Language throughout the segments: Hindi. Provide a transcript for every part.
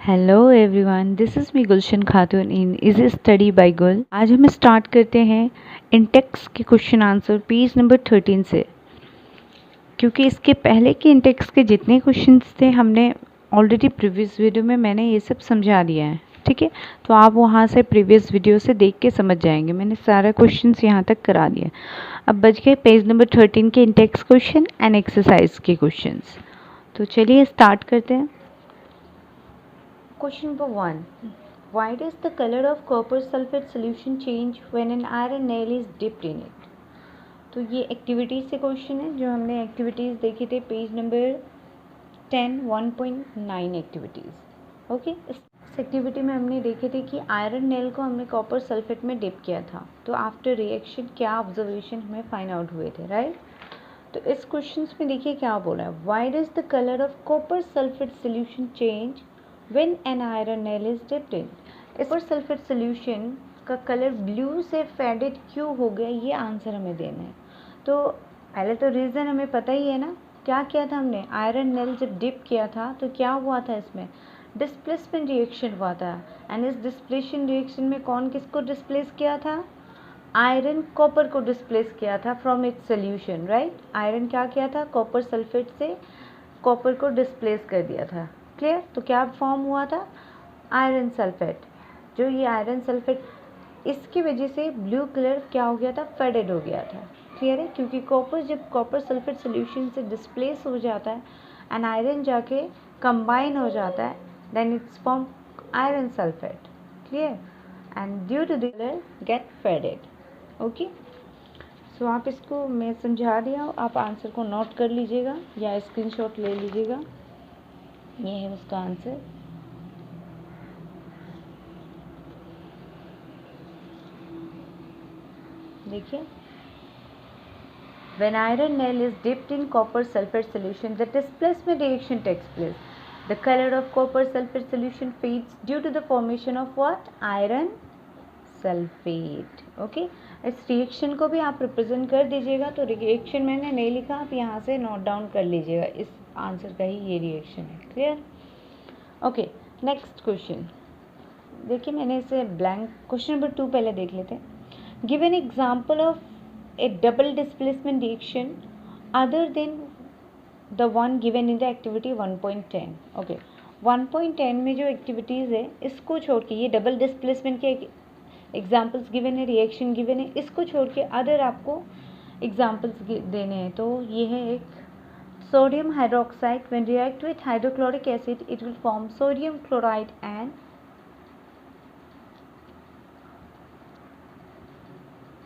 Hello everyone, this is me Gulshan Khatoon in easy study bye गुल। आज हम स्टार्ट करते हैं इंटेक्स के क्वेश्चन आंसर पेज नंबर 13 से, क्योंकि इसके पहले के इंटेक्स के जितने क्वेश्चंस थे हमने ऑलरेडी प्रीवियस वीडियो में मैंने ये सब समझा दिया है। ठीक है, तो आप वहाँ से प्रीवियस वीडियो से देख के समझ जाएंगे। मैंने सारा क्वेश्चंस यहाँ तक करा दिया। अब बच गए पेज नंबर 13 के इंटेक्स क्वेश्चन एंड एक्सरसाइज के क्वेश्चंस। तो चलिए स्टार्ट करते हैं। Question number 1. Why does the color of copper sulfate solution change when an iron nail is dipped in it? तो ये एक्टिविटीज़ से क्वेश्चन है जो हमने एक्टिविटीज़ देखी थे पेज नंबर 10 1.9 एक्टिविटीज़। ओके, इस एक्टिविटी में हमने देखे थे कि आयरन नेल को हमने कॉपर सल्फेट में डिप किया था, तो आफ्टर रिएक्शन क्या ऑब्जर्वेशन हमें फाइंड आउट हुए थे, राइट। तो इस क्वेश्चन में देखिए क्या बोला है, why does the colour of copper sulphate solution change when an iron nail is dipped in? Copper sulphate solution का कलर ब्लू से फेडेड क्यों हो गया, ये आंसर हमें देना है। तो पहले तो रीज़न हमें पता ही है ना, क्या किया था हमने, आयरन नेल जब डिप किया था तो क्या हुआ था, इसमें डिस्प्लेसमेंट रिएक्शन हुआ था। एंड इस डिस्प्लेशन रिएक्शन में कौन किसको डिस्प्लेस किया था, आयरन कॉपर को डिस्प्लेस किया था from its solution, right. Iron क्या किया था, कॉपर सल्फेट से कॉपर को डिस्प्लेस कर दिया था। क्लियर। तो क्या फॉर्म हुआ था, आयरन सल्फेट। जो ये आयरन सल्फेट, इसकी वजह से ब्लू कलर क्या हो गया था, फेडेड हो गया था। क्लियर है, क्योंकि कॉपर जब कॉपर सल्फेट सोल्यूशन से डिस्प्लेस हो जाता है एंड आयरन जाके कंबाइन हो जाता है, then it's form iron sulphate. Clear, and due to the colour get faded. Okay, so आप इसको मैं समझा दिया, आप आंसर को नोट कर लीजिएगा या स्क्रीनशॉट ले लीजिएगा। ये है उसका आंसर। देखिए, when iron nail is dipped in copper sulfate solution, the displacement reaction takes place. The color of copper sulfate solution fades due to the formation of what, iron sulfate. Okay, इस रिएक्शन को भी आप रिप्रेजेंट कर दीजिएगा। तो रिएक्शन मैंने नहीं लिखा, आप यहाँ से नोट डाउन कर लीजिएगा, इस आंसर का ही ये रिएक्शन है। क्लियर। ओके, नेक्स्ट क्वेश्चन देखिए, मैंने इसे ब्लैंक, क्वेश्चन नंबर 2 पहले देख लेते हैं। Give an example of A double displacement reaction other than the one given in the activity 1.10। Okay, 1.10 में जो एक्टिविटीज़ है इसको छोड़ के, ये डबल डिस्प्लेसमेंट के एग्जाम्पल्स गिवन है, रिएक्शन गिवन है, इसको छोड़ के अदर आपको एग्जाम्पल्स देने हैं। तो ये है एक sodium hydroxide, when react with hydrochloric acid it will form sodium chloride, and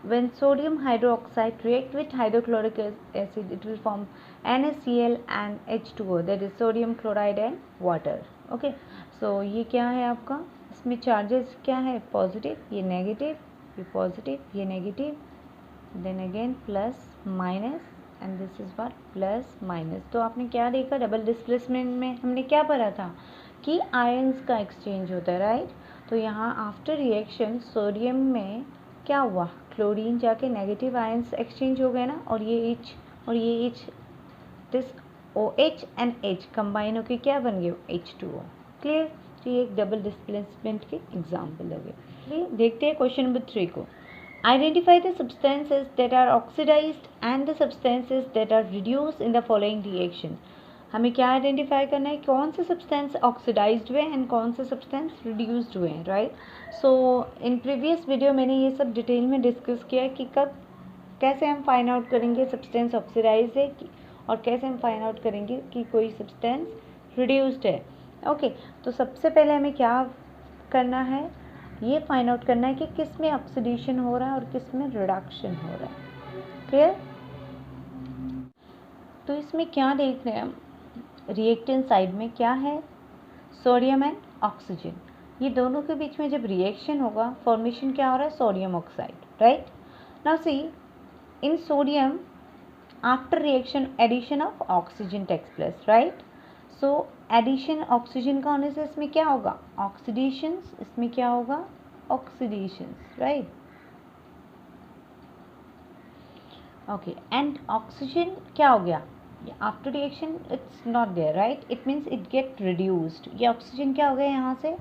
when sodium hydroxide react with hydrochloric acid it will form NaCl and H2O, that is sodium chloride and water. Okay, so ये क्या है आपका, इसमें चार्जेस क्या है, पॉजिटिव, ये नेगेटिव, ये पॉजिटिव, ये negative, then again plus minus and this is what, plus minus. तो आपने क्या देखा, डबल डिस्प्लेसमेंट में हमने क्या पढ़ा था कि आयंस का एक्सचेंज होता है, राइट। तो यहाँ आफ्टर रिएक्शन सोडियम में क्या हुआ, क्लोरीन जाके नेगेटिव आयंस एक्सचेंज हो गए ना, और ये H और ये H, this OH and H combine होके क्या बन गए, H2O। क्लियर। तो ये एक डबल डिस्प्लेसमेंट के एग्जाम्पल हो गए। देखते हैं क्वेश्चन नंबर 3 को। Identify the substances that are oxidized and the substances that are reduced in the following reaction. हमें क्या आइडेंटिफाई करना है, कौन से सब्सटेंस ऑक्सीडाइज्ड हुए एंड कौन से सब्सटेंस रिड्यूस्ड हुए हैं, right. So in previous video मैंने ये सब डिटेल में डिस्कस किया कि कब कैसे हम फाइंड आउट करेंगे सब्सटेंस ऑक्सीडाइज है और कैसे हम फाइंड आउट करेंगे कि कोई सब्सटेंस रिड्यूस्ड है। ओके, तो सबसे पहले हमें क्या करना है, ये फाइंड आउट करना है कि किस में ऑक्सीडेशन हो रहा है और किस में रिडक्शन हो रहा है। क्लियर। तो इसमें क्या देख रहे हैं हम, रिएक्टेंट साइड में क्या है, सोडियम एंड ऑक्सीजन, ये दोनों के बीच में जब रिएक्शन होगा फॉर्मेशन क्या हो रहा है, sodium oxide, right. Now see in sodium after reaction addition of oxygen takes place, right. So addition oxygen का होने से इसमें क्या होगा, ऑक्सीडेशंस, इसमें क्या होगा, oxidations, right. Okay, and oxygen क्या हो गया, after reaction it's not there, right, it means it get reduced. ये ऑक्सीजन क्या हो गया, यहाँ से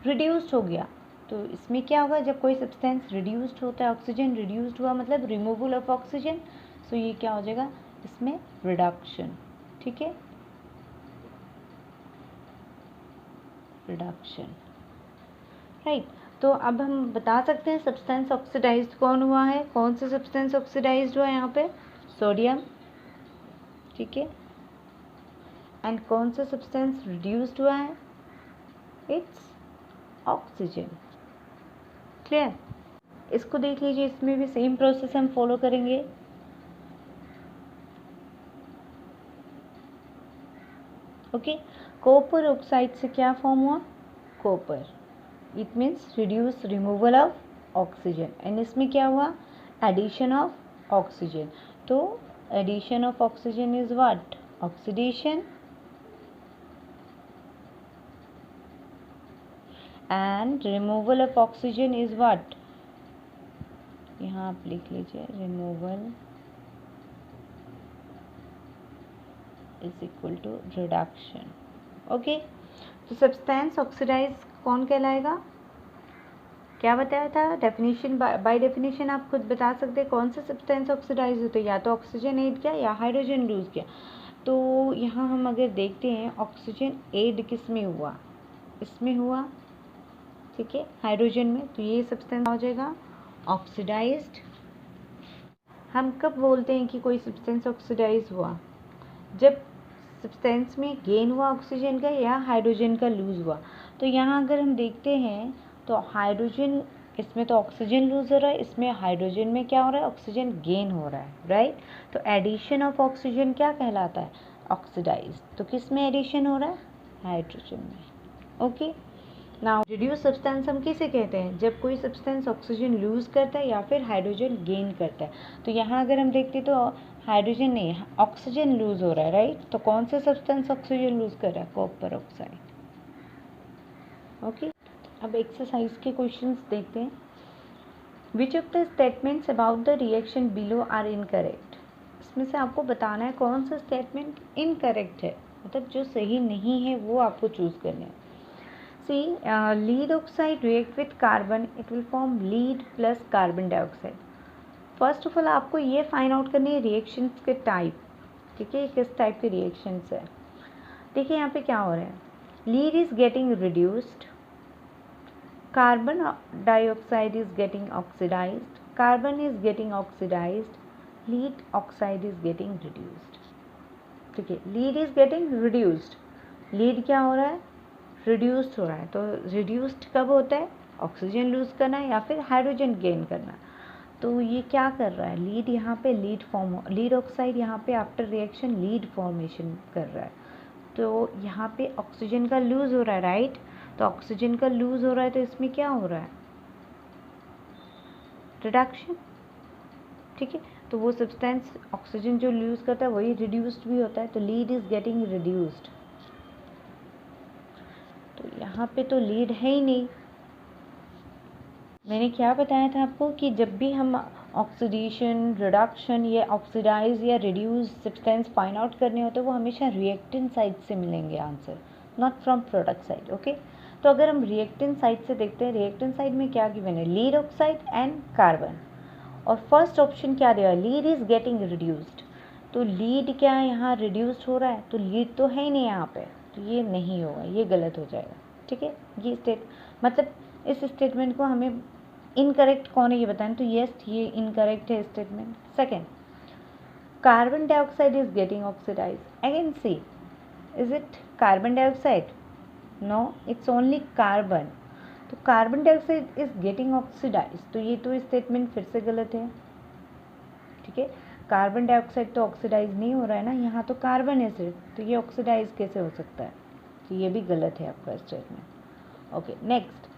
रिड्यूस्ड हो गया। तो इसमें क्या होगा, जब कोई सब्सटेंस रिड्यूस्ड होता है, ऑक्सीजन रिड्यूस्ड हुआ मतलब रिमूवल ऑफ ऑक्सीजन, सो ये क्या हो जाएगा, इसमें रिडक्शन। ठीक है, रिडक्शन, राइट। तो अब हम बता सकते हैं सब्सटेंस ऑक्सीडाइज्ड कौन हुआ है, कौन सा सब्सटेंस ऑक्सीडाइज्ड हुआ है यहाँ पे, सोडियम। ठीक है, एंड कौन सा सब्सटेंस रिड्यूस्ड हुआ है, इट्स ऑक्सीजन। क्लियर, इसको देख लीजिए, इसमें भी सेम प्रोसेस हम फॉलो करेंगे। ओके, कॉपर ऑक्साइड से क्या फॉर्म हुआ, copper, it means reduce removal of oxygen, and इसमें क्या हुआ, एडिशन ऑफ ऑक्सीजन। तो addition of oxygen is what, oxidation, and removal of oxygen is what, यहाँ आप लिख लीजिए, removal is equal to reduction. Okay, तो सब्सटेंस ऑक्सीडाइज कौन कहलाएगा, क्या बताया था डेफिनेशन, बाय डेफिनेशन आप खुद बता सकते हैं कौन सा सब्सटेंस ऑक्सीडाइज होता है, या तो ऑक्सीजन ऐड किया या हाइड्रोजन लूज किया। तो यहाँ हम अगर देखते हैं ऑक्सीजन ऐड किस में हुआ, इसमें हुआ, ठीक है, हाइड्रोजन में, तो ये सब्सटेंस हो जाएगा ऑक्सीडाइज्ड। हम कब बोलते हैं कि कोई सब्सटेंस ऑक्सीडाइज हुआ, जब सब्सटेंस में गेन हुआ ऑक्सीजन का या हाइड्रोजन का लूज हुआ। तो यहाँ अगर हम देखते हैं तो हाइड्रोजन, इसमें तो ऑक्सीजन लूज हो रहा है, इसमें हाइड्रोजन में क्या हो रहा है, ऑक्सीजन गेन हो रहा है, राइट। तो एडिशन ऑफ ऑक्सीजन क्या कहलाता है, ऑक्सीडाइज। तो किस में एडिशन हो रहा है, हाइड्रोजन में। ओके, नाउ रिड्यूस सब्सटेंस हम किसे कहते हैं, जब कोई सब्सटेंस ऑक्सीजन लूज करता है या फिर हाइड्रोजन गेन करता है। तो यहाँ अगर हम देखते तो हाइड्रोजन नहीं, ऑक्सीजन लूज हो रहा है, राइट। तो कौन सा सब्सटेंस ऑक्सीजन लूज कर रहा है, कॉपर ऑक्साइड। ओके, अब एक्सरसाइज के क्वेश्चंस देखते हैं। Which of the statements about the reaction below are incorrect, इसमें से आपको बताना है कौन सा स्टेटमेंट इनकरेक्ट है, मतलब जो सही नहीं है वो आपको चूज करना है। See, lead oxide react with carbon, it will form lead plus carbon dioxide. First of all आपको ये फाइंड आउट करनी है रिएक्शंस के टाइप, ठीक है, किस टाइप के रिएक्शंस है। देखिए यहाँ पे क्या हो रहा है, lead is getting reduced, carbon dioxide is getting oxidised, carbon is getting oxidised, lead oxide is getting reduced. ठीक है, lead is getting reduced, lead क्या हो रहा है, रिड्यूस्ड हो रहा है। तो रिड्यूस्ड कब होता है, ऑक्सीजन लूज करना या फिर हाइड्रोजन गेन करना। तो ये क्या कर रहा है, लीड यहाँ पे लीड ऑक्साइड यहाँ पे आफ्टर रिएक्शन लीड फॉर्मेशन कर रहा है। तो यहाँ पे ऑक्सीजन का लूज हो रहा है, राइट। तो ऑक्सीजन का लूज हो रहा है तो इसमें क्या हो रहा है, रिडक्शन। ठीक है, तो वो सब्सटेंस ऑक्सीजन जो लूज करता है वही रिड्यूस्ड भी होता है, तो लीड इज गेटिंग रिड्यूस्ड। तो यहाँ पे तो लीड है ही नहीं। मैंने क्या बताया था आपको कि जब भी हम ऑक्सीडेशन, रिडक्शन या ऑक्सीडाइज या रिड्यूस सब्सटेंस फाइंड आउट करने होते हैं वो हमेशा रिएक्टेंट साइड से मिलेंगे answer, not from product side. Okay, तो अगर हम रिएक्टेंट साइड से देखते हैं, रिएक्टेंट साइड में क्या गिवन है, लीड ऑक्साइड एंड कार्बन, और फर्स्ट ऑप्शन क्या दिया, लीड इज गेटिंग रिड्यूस्ड। तो लीड क्या है, यहाँ रिड्यूस्ड हो रहा है, तो लीड तो है ही नहीं यहाँ पे, तो ये नहीं होगा, ये गलत हो जाएगा। ठीक है, ये मतलब इस स्टेटमेंट को हमें इनकरेक्ट कौन है ये बताएं, तो यस ये इनकरेक्ट है statement. Second, carbon dioxide is getting oxidise, again C, is it carbon dioxide, no, it's only carbon. तो carbon dioxide is getting oxidise, तो ये तो स्टेटमेंट फिर से गलत है। ठीक है, कार्बन डाइऑक्साइड तो ऑक्सीडाइज नहीं हो रहा है ना, यहाँ तो कार्बन है सिर्फ, तो ये ऑक्सीडाइज कैसे हो सकता है, तो ये भी गलत है आपका statement. Okay, next,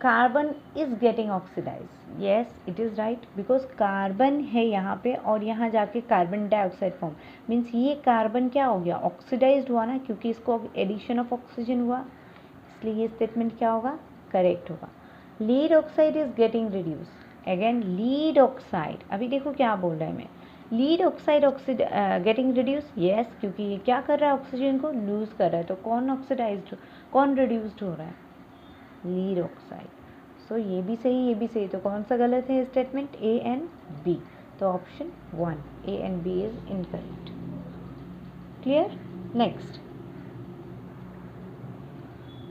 carbon is getting oxidise, yes it is right, because carbon है यहाँ पे और यहाँ जाके कार्बन डाइऑक्साइड फॉर्म, मीन्स ये कार्बन क्या हो गया, ऑक्सीडाइज्ड हुआ ना, क्योंकि इसको एडिशन ऑफ ऑक्सीजन हुआ, इसलिए ये स्टेटमेंट क्या होगा, करेक्ट होगा। Lead oxide is getting reduce, again lead oxide, अभी देखो क्या बोल रहा है मैं, lead oxide getting reduce, yes, क्योंकि ये क्या कर रहा है, ऑक्सीजन को लूज कर रहा है। तो कौन रिड्यूस्ड हो रहा है, लीड ऑक्साइड। सो ये भी सही, ये भी सही, तो कौन सा गलत है स्टेटमेंट, ए एंड बी। तो option 1 A and B is incorrect. Clear. Next,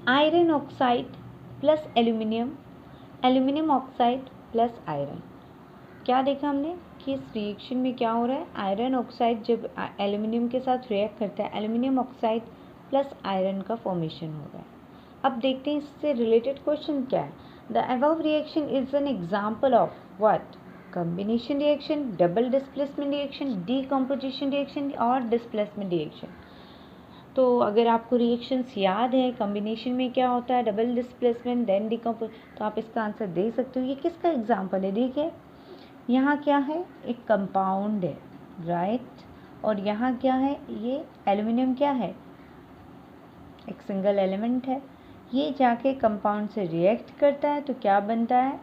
iron oxide plus aluminium oxide plus iron. क्या देखा हमने कि इस रिएक्शन में क्या हो रहा है, आयरन ऑक्साइड जब एल्यूमिनियम के साथ रिएक्ट करता है, एल्यूमिनियम ऑक्साइड प्लस आयरन का फॉर्मेशन हो रहा है। अब देखते हैं इससे रिलेटेड क्वेश्चन क्या है। The above reaction is an example of what, combination reaction, double displacement reaction, decomposition reaction और डिस्प्लेसमेंट रिएक्शन। तो अगर आपको रिएक्शंस याद है, कॉम्बिनेशन में क्या होता है, डबल डिस्प्लेसमेंट देन डीकम्पोज, तो आप इसका आंसर दे सकते हो। ये किसका एग्जाम्पल है, देखिए यहाँ क्या है, एक कंपाउंड है, राइट, और यहाँ क्या है, ये एल्यूमिनियम क्या है, एक सिंगल एलिमेंट है। ये जाके कंपाउंड से रिएक्ट करता है तो क्या बनता है,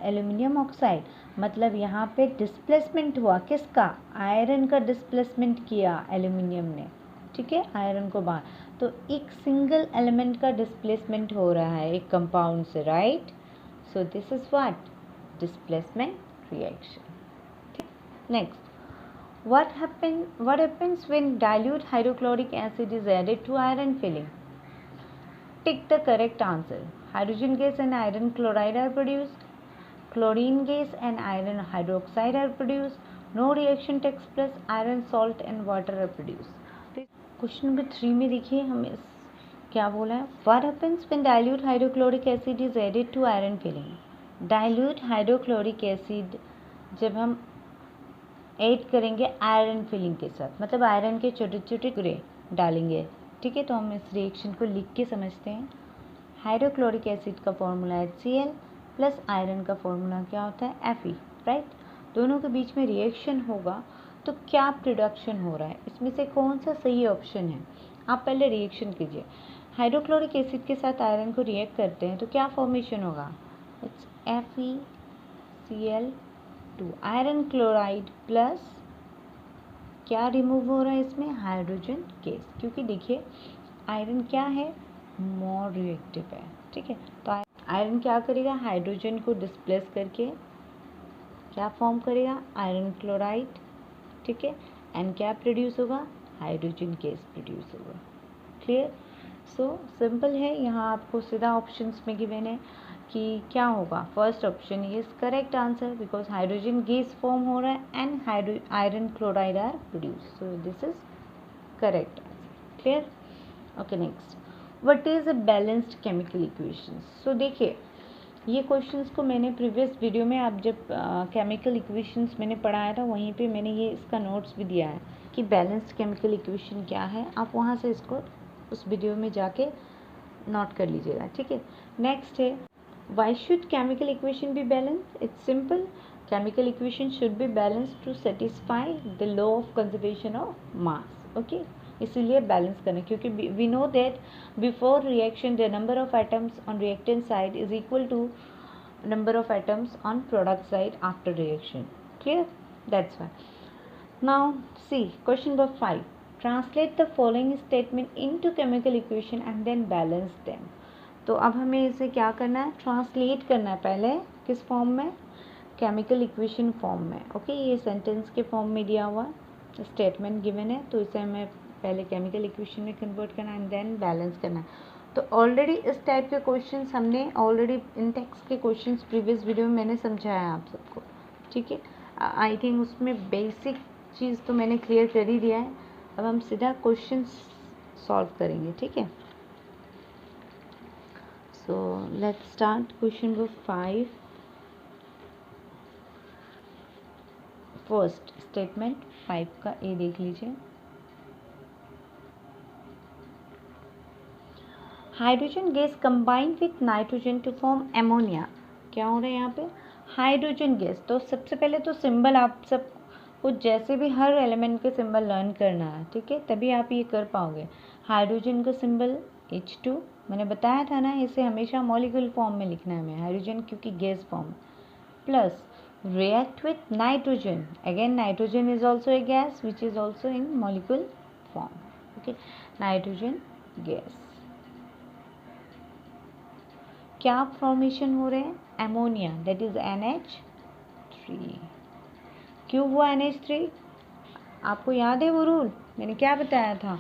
एल्यूमिनियम ऑक्साइड। मतलब यहाँ पे डिस्प्लेसमेंट हुआ, किसका, आयरन का डिस्प्लेसमेंट किया एल्यूमिनियम ने, ठीक है, आयरन को बाहर। तो एक सिंगल एलिमेंट का डिस्प्लेसमेंट हो रहा है एक कंपाउंड से, right. So this is what, displacement reaction. Next, what happens when dilute hydrochloric acid is added to iron filling? Tick the correct answer. Hydrogen gas and iron chloride are produced. Chlorine gas and iron hydroxide are produced. No reaction takes place. Iron salt and water are produced. Question number 3 में देखिए हमें क्या बोला है, what happens when dilute hydrochloric acid is added to iron filling? Dilute hydrochloric acid जब हम ऐड करेंगे आयरन फिलिंग के साथ, मतलब आयरन के छोटे छोटे टुकड़े डालेंगे, ठीक है। तो हम इस रिएक्शन को लिख के समझते हैं। हाइड्रोक्लोरिक एसिड का फॉर्मूला HCl प्लस आयरन का फॉर्मूला क्या होता है, Fe, राइट। दोनों के बीच में रिएक्शन होगा तो क्या प्रोडक्शन हो रहा है, इसमें से कौन सा सही ऑप्शन है। आप पहले रिएक्शन कीजिए, हाइड्रोक्लोरिक एसिड के साथ आयरन को रिएक्ट करते हैं तो क्या फॉर्मेशन होगा, it's FeCl2, iron chloride plus क्या रिमूव हो रहा है इसमें, हाइड्रोजन गैस, क्योंकि देखिए आयरन क्या है, मोर रिएक्टिव है, ठीक है। तो आयरन क्या करेगा, हाइड्रोजन को डिस्प्लेस करके क्या फॉर्म करेगा, आयरन क्लोराइड, ठीक है, एंड क्या प्रोड्यूस होगा, हाइड्रोजन गैस प्रोड्यूस होगा। क्लियर। सो सिंपल है, यहाँ आपको सीधा ऑप्शंस में गिवन है कि क्या होगा, first option is correct answer because hydrogen gas form हो रहा है and iron chloride are produce, so this is correct answer. Clear. Okay, next, what is a balanced chemical equations. सो देखिए ये क्वेश्चंस को मैंने प्रीवियस वीडियो में, आप जब केमिकल इक्वेशंस मैंने पढ़ाया था वहीं पे मैंने ये इसका नोट्स भी दिया है कि बैलेंस्ड केमिकल इक्वेशन क्या है, आप वहाँ से इसको उस वीडियो में जाके नोट कर लीजिएगा, ठीक है। नेक्स्ट है, why should chemical equation be balanced? It's simple, chemical equation should be balanced to satisfy the law of conservation of mass, okay। इसीलिए बैलेंस करना, क्योंकि we know that before reaction the number of atoms on reactant side is equal to number of atoms on product side after reaction, clear, that's why. Now see question number 5, translate the following statement into chemical equation and then balance them. तो अब हमें इसे क्या करना है, ट्रांसलेट करना है पहले, किस फॉर्म में, केमिकल इक्वेशन फॉर्म में, ओके। ये सेंटेंस के फॉर्म में दिया हुआ स्टेटमेंट गिवन है, तो इसे हमें पहले केमिकल इक्वेशन में कन्वर्ट करना है एंड देन बैलेंस करना है। तो ऑलरेडी इस टाइप के क्वेश्चंस हमने ऑलरेडी इन टेक्स्ट के क्वेश्चंस प्रीवियस वीडियो में मैंने समझाया आप सबको, ठीक है। आई थिंक उसमें बेसिक चीज़ तो मैंने क्लियर कर ही दिया है। अब हम सीधा क्वेश्चन सॉल्व करेंगे, ठीक है। So let's start question number 5. First statement 5 का ए देख लीजिए, hydrogen gas combined with nitrogen to form ammonia. क्या हो रहा है यहाँ पे, हाइड्रोजन गैस। तो सबसे पहले तो सिंबल आप सब कुछ जैसे भी हर एलिमेंट के सिंबल लर्न करना है, ठीक है, तभी आप ये कर पाओगे। हाइड्रोजन का सिंबल H2, मैंने बताया था ना, इसे हमेशा मॉलिक्यूल फॉर्म में लिखना है हमें, हाइड्रोजन क्योंकि gas form, plus react with nitrogen. Again, nitrogen is also a gas which is also in molecule form. Okay, nitrogen gas. क्या फॉर्मेशन हो रहे हैं? Ammonia, that is NH3. क्यों हुआ NH3? आपको याद है वो रूल मैंने क्या बताया था?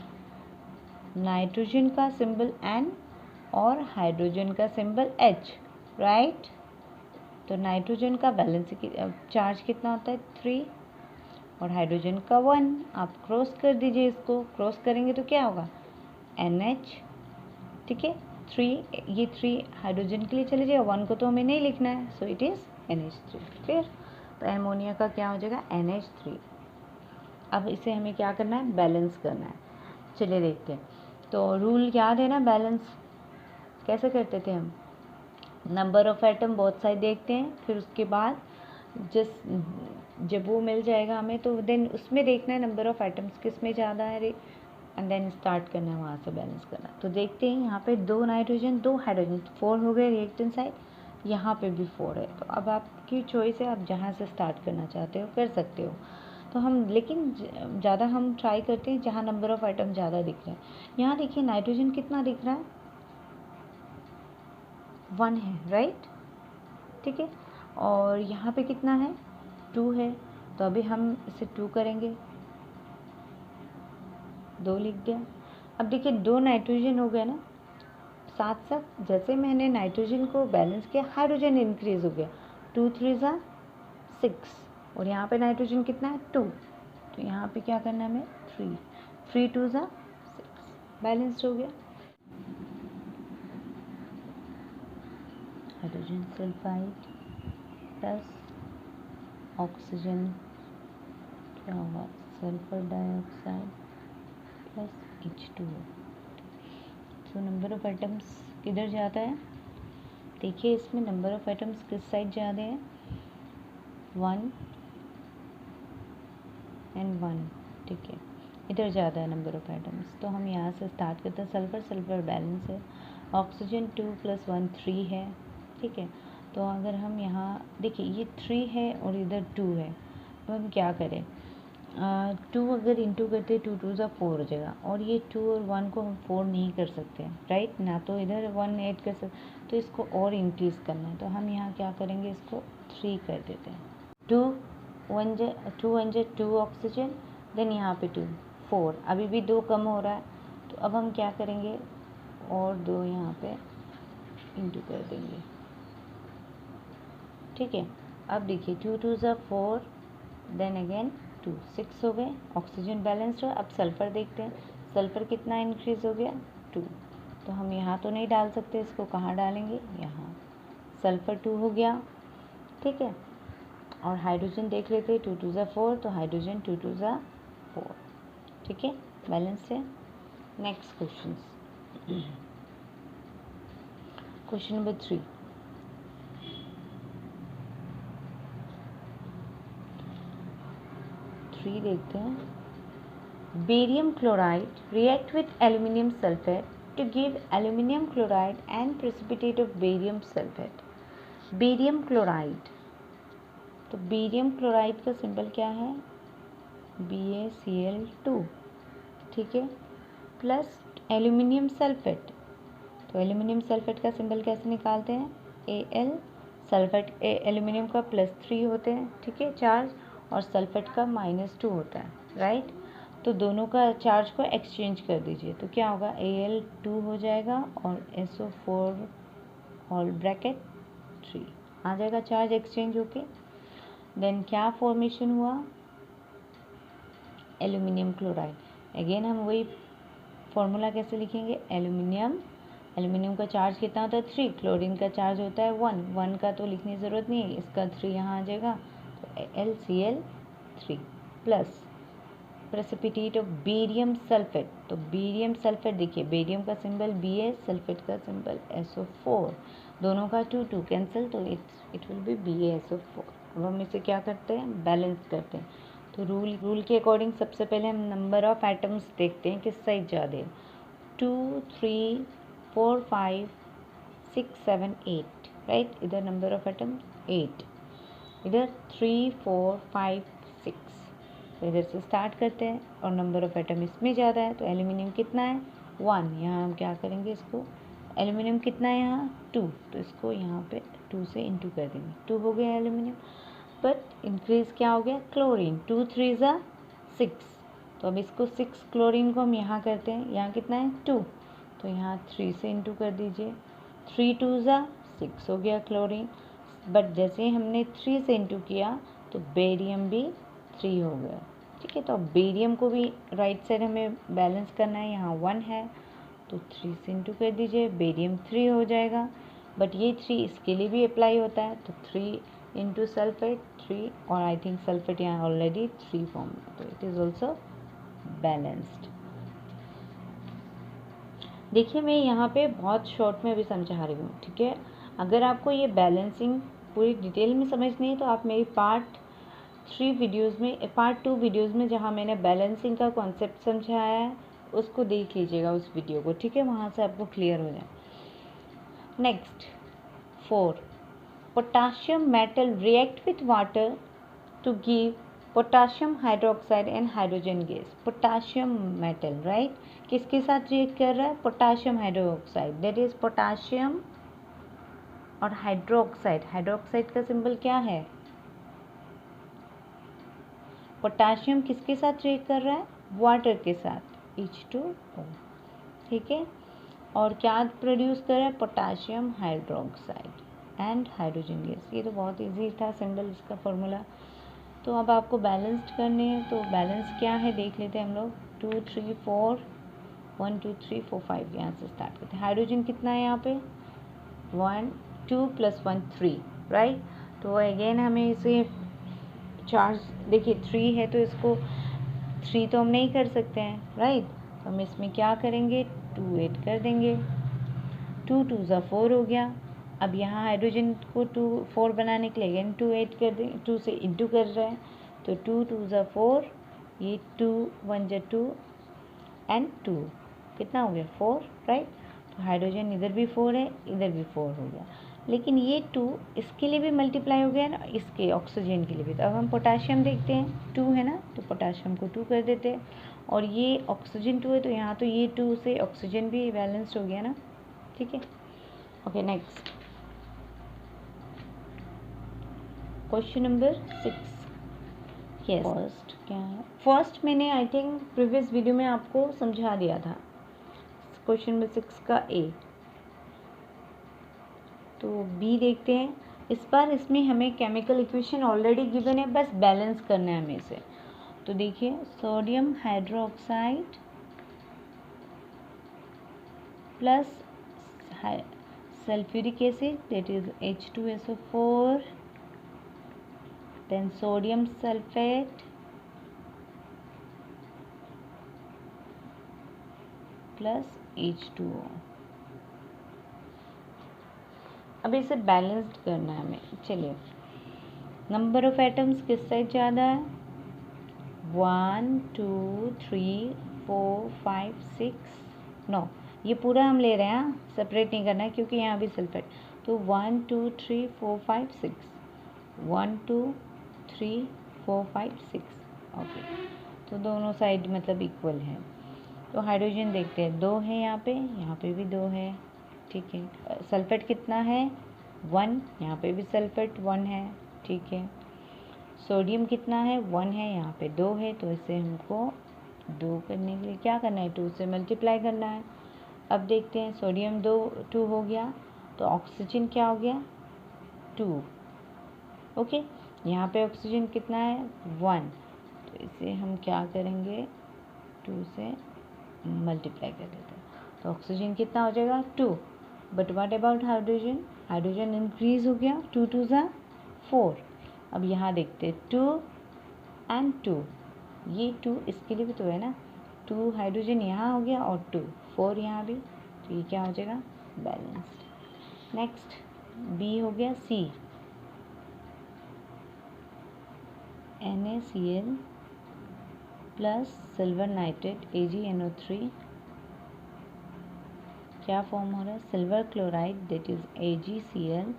नाइट्रोजन का सिंबल N और हाइड्रोजन का सिंबल H, राइट? तो नाइट्रोजन का बैलेंस चार्ज कितना होता है? 3 और हाइड्रोजन का 1. आप क्रॉस कर दीजिए, इसको क्रॉस करेंगे तो क्या होगा? NH. ठीक है, 3, ये 3 हाइड्रोजन के लिए चले जाएगा, 1 को तो हमें नहीं लिखना है, सो इट इज़ NH3. फिर तो एमोनिया का क्या हो जाएगा? NH3. अब इसे हमें क्या करना है? बैलेंस करना है. चलिए देखते हैं. तो रूल याद है ना? बैलेंस कैसे करते थे हम? Number of atom both side देखते हैं, फिर उसके बाद जब वो मिल जाएगा हमें तो देन उसमें देखना है नंबर ऑफ एटम्स किस में ज़्यादा है एंड देन स्टार्ट करना है वहाँ से बैलेंस करना. तो देखते हैं यहाँ पे 2 नाइट्रोजन 2 हाइड्रोजन, 4 हो गए रिएक्टेंट साइड. यहाँ पे भी 4 है. तो अब आपकी चॉइस है, आप जहाँ से स्टार्ट करना चाहते हो कर सकते हो. तो हम लेकिन ज़्यादा हम ट्राई करते हैं जहाँ नंबर ऑफ आइटम ज़्यादा दिख रहे हैं. यहाँ देखिए नाइट्रोजन कितना दिख रहा है? 1 है, राइट? ठीक है, और यहाँ पे कितना है? 2 है. तो अभी हम इसे 2 करेंगे, 2 लिख दिया. अब देखिए 2 नाइट्रोजन हो गया ना, साथ साथ जैसे मैंने नाइट्रोजन को बैलेंस किया हाइड्रोजन इंक्रीज हो गया. 2 3 ज़ा 6 और यहाँ पे नाइट्रोजन कितना है? 2. तो यहाँ पे क्या करना है हमें? 3 3 2 ज़ा 6, बैलेंस्ड हो गया. हाइड्रोजन सल्फाइड प्लस ऑक्सीजन क्या होगा? Sulphur dioxide plus H2O. तो नंबर ऑफ एटम्स किधर जाता है? देखिए इसमें नंबर ऑफ एटम्स किस साइड ज़्यादा है? 1 एंड 1. ठीक है, इधर ज़्यादा है नंबर ऑफ एटम्स. तो हम यहाँ से स्टार्ट करते हैं. सल्फर सल्फर बैलेंस है. ऑक्सीजन 2 + 1 3 है. ठीक है, तो अगर हम यहाँ देखिए ये 3 है और इधर 2 है, तो हम क्या करें? 2 अगर इंटू करते 2 2 ज़ा 4 हो जाएगा, और ये 2 और 1 को हम 4 नहीं कर सकते, राइट? ना तो इधर 1 ऐड कर सकते, तो इसको और इंक्रीज़ करना है. तो हम यहाँ क्या करेंगे? इसको 3 कर देते हैं. 2 1 जा 2 ऑक्सीजन, देन यहाँ पे 2 4. अभी भी 2 कम हो रहा है, तो अब हम क्या करेंगे? और 2 यहाँ पे इंटू कर देंगे. ठीक है, अब देखिए 2 2 ज़ा 4, देन अगेन 2 6 हो गए. ऑक्सीजन बैलेंस्ड हो. अब सल्फ़र देखते हैं. सल्फ़र कितना इंक्रीज़ हो गया? 2. तो हम यहाँ तो नहीं डाल सकते, इसको कहाँ डालेंगे? यहाँ. सल्फ़र 2 हो गया. ठीक है, और हाइड्रोजन देख लेते हैं. 2 2 ज़ा 4, तो हाइड्रोजन 2 2 ज़ा 4. ठीक है, बैलेंस है. Next question, question number 3. देखते हैं. Barium chloride react with aluminium sulphate to give aluminium chloride and precipitate of barium sulphate. Barium chloride, तो बेरियम क्लोराइड का सिंबल क्या है? BaCl2. ठीक है, प्लस एल्यूमिनियम सल्फेट. तो एल्यूमिनियम सल्फेट का सिंबल कैसे निकालते हैं? Al. सल्फेट एल्यूमिनियम का +3 होते हैं, ठीक है, चार्ज, और सल्फेट का -2 होता है, राइट? तो दोनों का चार्ज को एक्सचेंज कर दीजिए, तो क्या होगा? Al2 हो जाएगा और SO4 होल ब्रैकेट 3 आ जाएगा चार्ज एक्सचेंज होके. देन क्या फॉर्मेशन हुआ? Aluminium chloride. अगेन हम वही फॉर्मूला कैसे लिखेंगे? एल्यूमिनियम का चार्ज कितना होता है? 3. क्लोरीन का चार्ज होता है 1 का तो लिखने की ज़रूरत नहीं है, इसका 3 यहाँ आ जाएगा. तो LCl3 plus precipitate of barium sulphate. तो बेरियम सल्फेट देखिए, बेरियम का सिंबल Ba, सल्फेट का सिंबल SO4. दोनों का 2 2 कैंसिल, तो इट विल बी BaSO4. अब हम इसे क्या करते हैं? बैलेंस करते हैं. तो रूल के अकॉर्डिंग सबसे पहले हम नंबर ऑफ़ एटम्स देखते हैं किस साइड ज़्यादा है. 2 3 4 5 6 7 8, राइट? इधर नंबर ऑफ एटम 8. इधर 3 4 5 6, तो इधर से स्टार्ट करते हैं और नंबर ऑफ एटम इसमें ज़्यादा है, तो एल्यूमिनियम कितना है 1, यहाँ हम क्या करेंगे इसको, एल्यूमिनियम कितना है यहाँ 2, तो इसको यहाँ पे 2 से इंटू कर देंगे, 2 हो गया एल्यूमिनियम। बट इंक्रीज क्या हो गया क्लोरीन, 2 3 ज़ा 6, तो अब इसको 6 क्लोरीन को हम यहाँ करते हैं, यहाँ कितना है 2, तो यहाँ 3 से इंटू कर दीजिए, 3 2 ज़ा 6 हो गया क्लोरीन। बट जैसे ही हमने 3 से इंटू किया तो बेरियम भी 3 हो गया, ठीक है। तो अब बेरियम को भी राइट साइड हमें बैलेंस करना है, यहाँ 1 है तो 3 से इंटू कर दीजिए, बेरियम 3 हो जाएगा। बट ये 3 इसके लिए भी अप्लाई होता है, तो 3 इंटू सल्फेट 3, और आई थिंक सल्फेट यहाँ ऑलरेडी 3 फॉर्म में, तो इट इज़ ऑल्सो बैलेंस्ड। देखिए मैं यहाँ पे बहुत शॉर्ट में अभी समझा रही हूँ, ठीक है। अगर आपको ये बैलेंसिंग पूरी डिटेल में समझनी है तो आप मेरी पार्ट 2 वीडियोज़ में जहाँ मैंने बैलेंसिंग का कॉन्सेप्ट समझाया है उसको देख लीजिएगा, उस वीडियो को, ठीक है, वहाँ से आपको क्लियर हो जाए। Next 4, potassium metal react with water to give potassium hydroxide and hydrogen gas. Potassium metal right किसके साथ रिएक्ट कर रहा है, potassium hydroxide, that is potassium और हाइड्रोक्साइड। हाइड्रोक्साइड का सिंबल क्या है, पोटाशियम किसके साथ रिएक्ट कर रहा है, वाटर के साथ, H2O, ठीक है। और क्या प्रोड्यूस कर रहा है, potassium hydroxide and hydrogen gas. ये तो बहुत इजी था सिंबल, इसका फॉर्मूला। तो अब आपको बैलेंस्ड करने हैं, तो बैलेंस क्या है देख लेते हैं हम लोग, 2 3 4 1 2 3 4 5, यहाँ से स्टार्ट करते हैं। हाइड्रोजन कितना है यहाँ पे 1 2 + 1 3 राइट। तो अगेन हमें इसे चार्ज, देखिए 3 है तो इसको 3 तो हम नहीं कर सकते हैं राइट, तो हम इसमें क्या करेंगे 2 ऐड कर देंगे, 2 2 ज़ा 4 हो गया। अब यहाँ हाइड्रोजन को 2 4 बनाने के लिए अगेन 2 ऐड कर दें, 2 से इंटू कर रहे हैं, तो 2 2 ज़ा 4, ये 2 1 ज़ा 2 एंड 2 कितना हो गया 4 राइट। तो हाइड्रोजन इधर भी 4 है, इधर भी 4 हो गया, लेकिन ये 2 इसके लिए भी मल्टीप्लाई हो गया ना, इसके ऑक्सीजन के लिए भी। तो अब हम पोटाशियम देखते हैं, 2 है ना, तो पोटाशियम को 2 कर देते हैं, और ये ऑक्सीजन 2 है तो यहाँ तो ये 2 से ऑक्सीजन भी बैलेंस्ड हो गया ना, ठीक है। Okay next question number 6, yes first क्या है, फर्स्ट मैंने आई थिंक प्रीवियस वीडियो में आपको समझा दिया था, क्वेश्चन नंबर 6 का ए। तो बी देखते हैं, इस बार इसमें हमें केमिकल इक्वेशन ऑलरेडी गिवन है, बस बैलेंस करना है हमें इसे। तो देखिए sodium hydroxide plus sulphuric acid that is H2SO4, then sodium sulfate plus H2O। अब इसे बैलेंस्ड करना है हमें, चलिए नंबर ऑफ एटम्स किस साइड ज़्यादा है, 1 2 3 4 5 6 9, ये पूरा हम ले रहे हैं, सेपरेट नहीं करना है क्योंकि यहाँ भी सल्फेट। तो 1 2 3 4 5 6, 1 2 3 4 5 6, ओके। तो दोनों साइड मतलब इक्वल है। तो हाइड्रोजन देखते हैं, 2 है यहाँ पे भी 2 है, ठीक है। सल्फेट कितना है 1, यहाँ पे भी सल्फेट 1 है, ठीक है। सोडियम कितना है 1 है, यहाँ पे 2 है, तो इसे हमको 2 करने के लिए क्या करना है 2 से मल्टीप्लाई करना है। अब देखते हैं सोडियम 2 हो गया, तो ऑक्सीजन क्या हो गया 2, ओके। यहाँ पे ऑक्सीजन कितना है 1, तो इसे हम क्या करेंगे 2 से मल्टीप्लाई कर देते हैं, तो ऑक्सीजन कितना हो जाएगा 2। But what about hydrogen, hydrogen increase हो गया, 2 2 ज़ा 4। अब यहाँ देखते हैं 2 एंड 2, ये 2 इसके लिए भी तो है ना, 2 हाइड्रोजन यहाँ हो गया और 2 4 यहाँ भी, तो ये क्या हो जाएगा बैलेंस्ड। नेक्स्ट बी हो गया सी, NaCl plus silver nitrate AgNO3, क्या फॉर्म हो रहा है silver chloride that is AgCl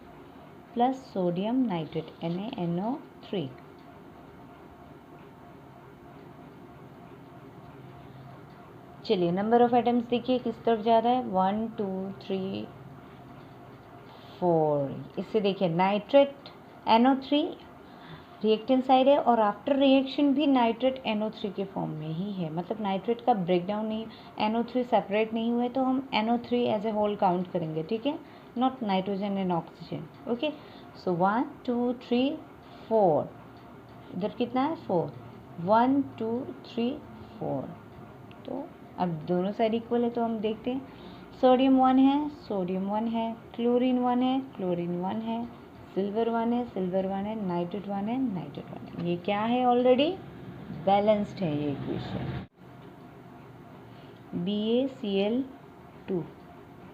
plus sodium nitrate NaNO3। चलिए नंबर ऑफ एटम्स देखिए किस तरफ ज़्यादा है, 1 2 3 4। इससे देखिए नाइट्रेट NO3 रिएक्टेंट साइड है और आफ्टर रिएक्शन भी नाइट्रेट NO3 के फॉर्म में ही है, मतलब नाइट्रेट का ब्रेकडाउन नहीं, NO3 सेपरेट नहीं हुआ है तो हम NO3 as a whole count करेंगे, ठीक है, not nitrogen and oxygen. Okay, सो 1 2 3 4, इधर कितना है 4, 1 2 3 4। तो अब दोनों साइड इक्वल है तो हम देखते हैं, सोडियम 1 है, सोडियम 1 है, क्लोरीन 1 है, क्लोरीन 1 है, सिल्वर 1 है, सिल्वर 1 है, नाइट्रेट 1 है, नाइट्रेट 1 है। ये क्या है, ऑलरेडी बैलेंस्ड है ये equation. BaCl2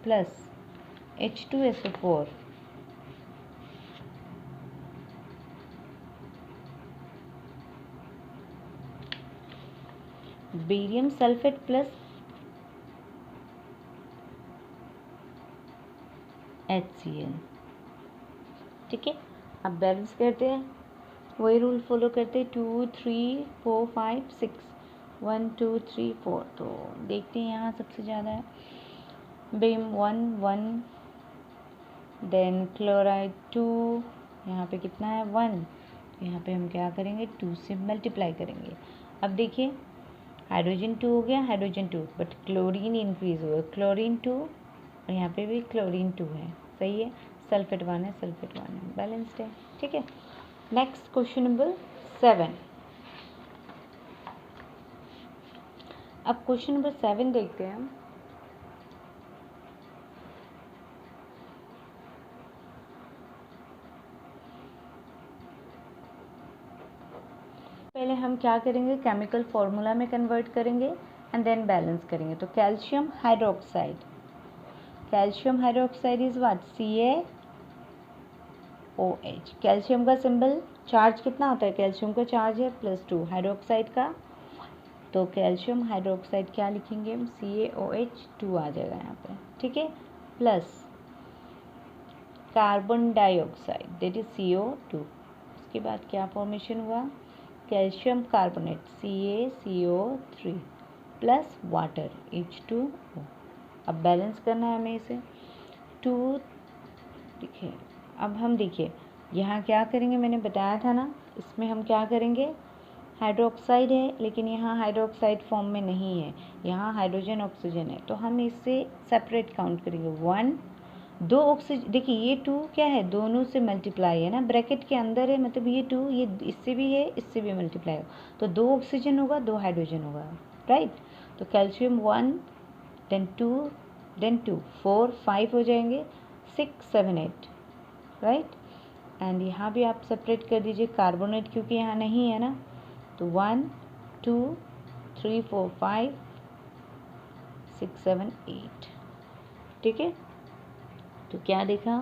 plus H2SO4 barium sulphate plus HCl, ठीक है। अब बैलेंस करते हैं, वही रूल फॉलो करते हैं, 2 3 4 5 6, 1 2 3 4। तो देखते हैं यहाँ सबसे ज़्यादा है बेम 1 1, देन क्लोराइड 2, यहाँ पे कितना है 1, तो यहाँ पे हम क्या करेंगे 2 से मल्टीप्लाई करेंगे। अब देखिए हाइड्रोजन 2 हो गया, हाइड्रोजन 2, बट क्लोरीन इंक्रीज हुआ, क्लोरीन 2 और यहाँ पे भी क्लोरीन 2 है, सही है, सल्फेट 1 है, सल्फेट 1 है, बैलेंस्ड है, ठीक है। Next question number 7। अब क्वेश्चन नंबर 7 देखते हैं हम। पहले हम क्या करेंगे, केमिकल फॉर्मूला में कन्वर्ट करेंगे एंड देन बैलेंस करेंगे। तो calcium hydroxide, calcium hydroxide is what, CaOH। Calcium का सिंबल, चार्ज कितना होता है, कैल्शियम का चार्ज है +2, हाइड्रोक्साइड का, तो कैल्शियम हाइड्रोक्साइड क्या लिखेंगे हम, CaOH2 आ जाएगा यहाँ पे, ठीक है, plus carbon dioxide that is CO2। उसके बाद क्या फॉर्मेशन हुआ, calcium carbonate CaCO3 plus water H2O। अब बैलेंस करना है हमें इसे, 2, देखिए अब हम देखिए यहाँ क्या करेंगे, मैंने बताया था ना, इसमें हम क्या करेंगे, हाइड्रोक्साइड है लेकिन यहाँ हाइड्रोक्साइड फॉर्म में नहीं है, यहाँ हाइड्रोजन ऑक्सीजन है, तो हम इससे सेपरेट काउंट करेंगे, 1 2 ऑक्सीजन, देखिए ये 2 क्या है, दोनों से मल्टीप्लाई है ना, ब्रैकेट के अंदर है, मतलब ये 2 ये इससे भी है इससे भी मल्टीप्लाई हो, तो 2 ऑक्सीजन होगा 2 हाइड्रोजन होगा, राइट। तो कैल्शियम 1 देन 2 देन 2 4 5 हो जाएंगे, 6 7 8, राइट। एंड यहाँ भी आप सेपरेट कर दीजिए कार्बोनेट, क्योंकि यहाँ नहीं है ना, तो 1 2 3 4 5 6 7 8, ठीक है। तो क्या देखा,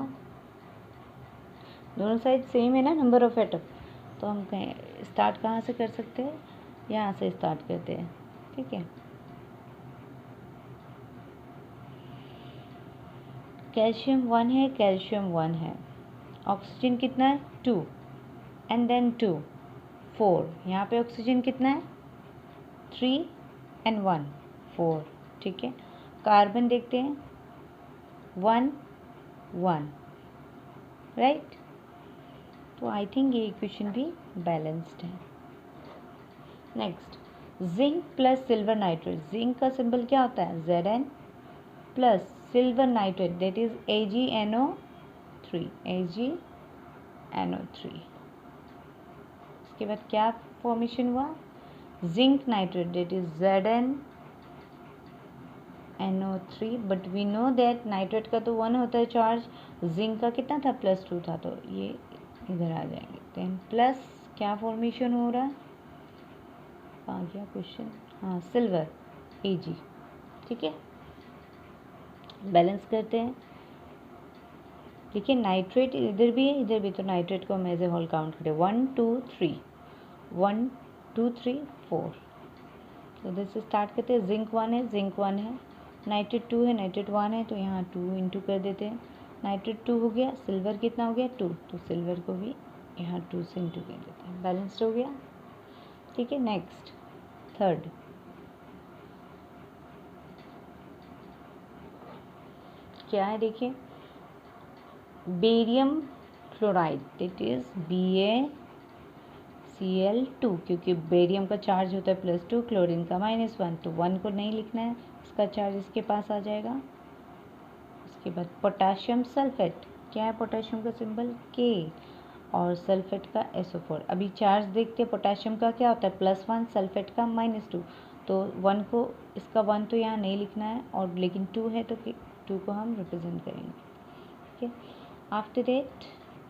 दोनों साइड सेम है ना नंबर ऑफ एटम, तो हम कहें स्टार्ट कहाँ से कर सकते हैं, यहाँ से स्टार्ट करते हैं, ठीक है। कैल्शियम 1 है, कैल्शियम 1 है, ऑक्सीजन कितना है 2 एंड देन 2 4, यहाँ पे ऑक्सीजन कितना है 3 एंड 1 4, ठीक है। कार्बन देखते हैं 1 1, राइट। तो आई थिंक ये इक्वेशन भी बैलेंस्ड है। Next zinc plus silver nitrate, zinc का सिंबल क्या होता है Zn plus silver nitrate that is AgNO3, AgNO3। इसके बाद क्या फॉर्मेशन हुआ, zinc nitrate that is ZnNO3, but we know that nitrate का तो 1 होता है चार्ज, जिंक का कितना था +2 था, तो ये इधर आ जाएंगे, देन प्लस क्या फॉर्मेशन हो रहा है, आ गया क्वेश्चन, हाँ सिल्वर Ag, ठीक है। बैलेंस करते हैं, देखिए नाइट्रेट इधर भी है इधर भी, तो नाइट्रेट को हम एज ए होल काउंट करें, 1 2 3 1 2 3 4, तो इधर से स्टार्ट करते हैं, जिंक 1 है जिंक 1 है, नाइट्रेट 2 है नाइट्रेट 1 है, तो यहाँ 2 इंटू कर देते हैं, नाइट्रेट 2 हो गया, सिल्वर कितना हो गया 2, तो सिल्वर को भी यहाँ 2 से इंटू कर देते हैं, बैलेंस्ड हो गया। ठीक है, नेक्स्ट थर्ड क्या है देखिए, barium chloride that is BaCl2, क्योंकि बेरियम का चार्ज होता है +2, क्लोरीन का -1, तो 1 को नहीं लिखना है, इसका चार्ज इसके पास आ जाएगा। उसके बाद पोटाशियम सल्फेट, क्या है पोटाशियम का सिंबल K और सल्फेट का SO4। अभी चार्ज देखते हैं, पोटाशियम का क्या होता है +1, सल्फेट का -2, तो 1 को, इसका 1 तो यहाँ नहीं लिखना है, और लेकिन 2 है तो 2 को हम रिप्रेजेंट करेंगे। ठीक है, आफ्टर दैट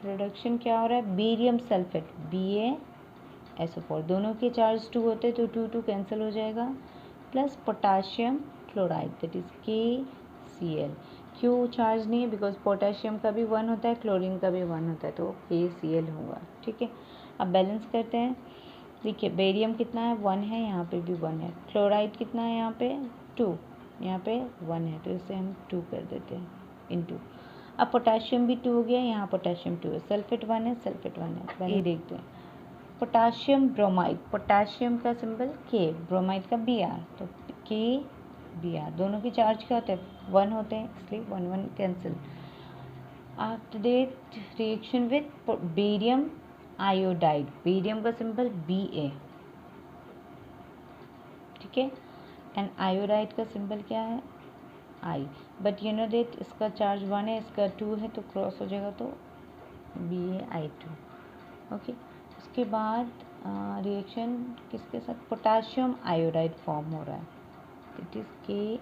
रिडक्शन क्या हो रहा है, बेरियम सल्फेट BaSO4, दोनों के चार्ज 2 होते तो 2 कैंसिल हो जाएगा, plus potassium chloride that is KCl। क्यों चार्ज नहीं है, बिकॉज पोटाशियम का भी 1 होता है, क्लोरीन का भी 1 होता है, तो KCl होगा। ठीक है, अब बैलेंस करते हैं। देखिए बेरियम कितना है 1 है, यहाँ पे भी 1 है, क्लोराइड कितना है यहाँ पे 2, यहाँ पे 1 है, तो इसे हम 2 कर देते हैं इंटू। अब पोटाशियम भी 2 हो गया, यहाँ पोटाशियम 2 है, सल्फेट 1 है, सल्फेट 1 है। ये देखते हैं पोटाशियम ब्रोमाइड, पोटाशियम का सिंबल K, ब्रोमाइड का Br, तो KBr, दोनों की चार्ज क्या होते हैं 1 होते हैं, इसलिए 1 1 cancel. After that reaction with barium iodide, barium का सिंबल Ba, ठीक है, एंड आयोडाइड का सिंबल क्या है I, but you know that इसका चार्ज 1 है, इसका 2 है, तो क्रॉस हो जाएगा, तो BaI2। ओके, उसके बाद रिएक्शन किसके साथ, पोटाशियम आयोडाइड फॉर्म हो रहा है, it is Ki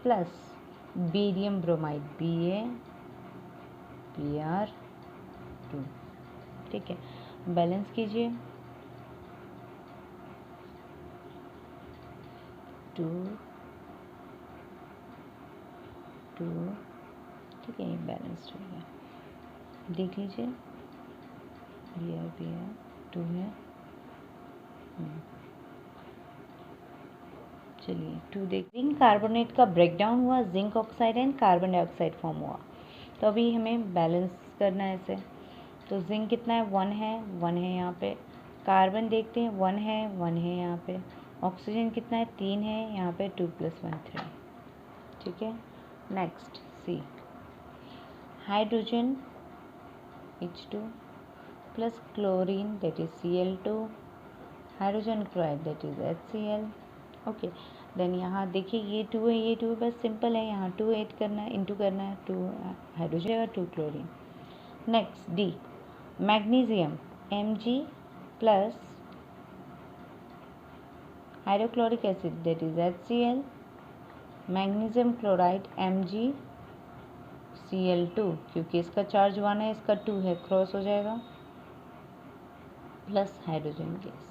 plus barium bromide BaBr2। ठीक है, बैलेंस कीजिए, 2 2, ठीक है, ये बैलेंस्ड हो गया, देख लीजिए Br 2 है, चलिए 2 देख। जिंक कार्बोनेट का ब्रेकडाउन हुआ, zinc oxide and carbon dioxide form हुआ, तो अभी हमें बैलेंस करना है इसे। तो जिंक कितना है 1 है, 1 है यहाँ पे, कार्बन देखते हैं 1 है, 1 है यहाँ पे, ऑक्सीजन कितना है 3 है, यहाँ पे 2 + 1 3। ठीक है, next C, hydrogen H2 plus chlorine that is Cl2, hydrogen chloride that is HCl। Okay, then यहाँ देखिए ये 2 है, ये 2 है, बस सिंपल है, यहाँ 2 ऐड करना है, इंटू करना है, 2 हाइड्रोजन और 2 chlorine. Next D, magnesium Mg plus hydrochloric acid that is HCl, magnesium chloride MgCl2, क्योंकि इसका चार्ज 1 है, इसका 2 है, क्रॉस हो जाएगा, प्लस हाइड्रोजन गैस।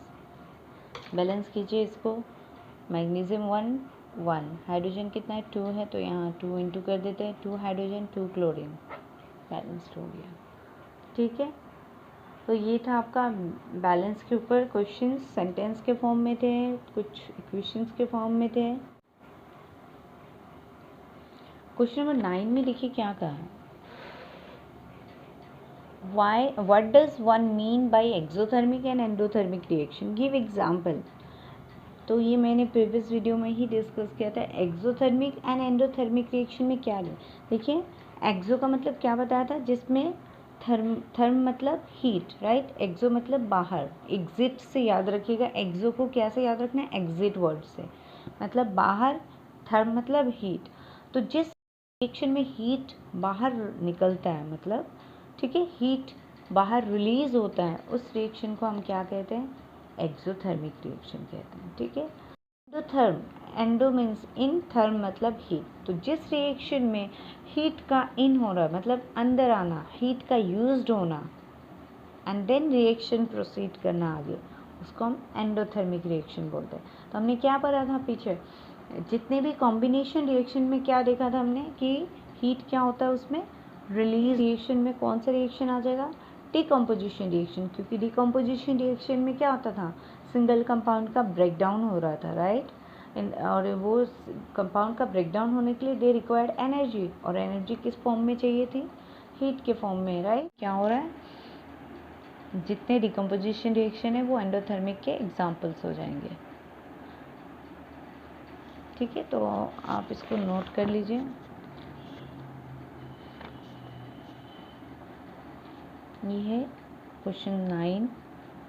बैलेंस कीजिए इसको, मैग्नीशियम 1 1, हाइड्रोजन कितना है 2 है, तो यहाँ 2 इंटू कर देते हैं, 2 हाइड्रोजन 2 क्लोरीन, बैलेंस्ड हो गया। ठीक है, तो ये था आपका बैलेंस के ऊपर क्वेश्चन, सेंटेंस के फॉर्म में थे, कुछ इक्वेशंस के फॉर्म में थे। क्वेश्चन नंबर 9 में देखिए क्या कहा है, what does one mean by exothermic and endothermic reaction, give example। तो ये मैंने प्रीवियस वीडियो में ही डिस्कस किया था, एक्सोथर्मिक एंड एंडोथर्मिक रिएक्शन में क्या है। देखिए एक्सो का मतलब क्या बताया था, जिसमें थर्म मतलब हीट, राइट, एक्सो मतलब बाहर, एग्जिट से याद रखिएगा, एक्सो को क्या से याद रखना है, एग्जिट वर्ड से, मतलब बाहर, थर्म मतलब हीट। तो जिस रिएक्शन में हीट बाहर निकलता है, मतलब ठीक है, हीट बाहर रिलीज होता है, उस रिएक्शन को हम क्या कहते हैं, एक्सोथर्मिक रिएक्शन कहते हैं। ठीक है, endotherm, endo means in, therm मतलब हीट, तो जिस रिएक्शन में हीट का इन हो रहा है, मतलब अंदर आना, हीट का यूज्ड होना, एंड देन रिएक्शन प्रोसीड करना आगे, उसको हम एंडोथर्मिक रिएक्शन बोलते हैं। तो हमने क्या पढ़ा था पीछे, जितने भी कॉम्बिनेशन रिएक्शन में क्या देखा था हमने कि हीट क्या होता है उसमें रिलीज, रिएक्शन में कौन सा रिएक्शन आ जाएगा, डिकम्पोजिशन रिएक्शन, क्योंकि डिकम्पोजिशन रिएक्शन में क्या होता था, सिंगल कंपाउंड का ब्रेकडाउन हो रहा था, राइट। और वो कंपाउंड का ब्रेकडाउन होने के लिए दे रिक्वायर्ड एनर्जी, और एनर्जी किस फॉर्म में चाहिए थी? हीट के फॉर्म में, राइट। क्या हो रहा है? जितने डिकम्पोजिशन रिएक्शन है वो एंडोथर्मिक के एग्जाम्पल्स हो जाएंगे। ठीक है, तो आप इसको नोट कर लीजिए। ये है question 9।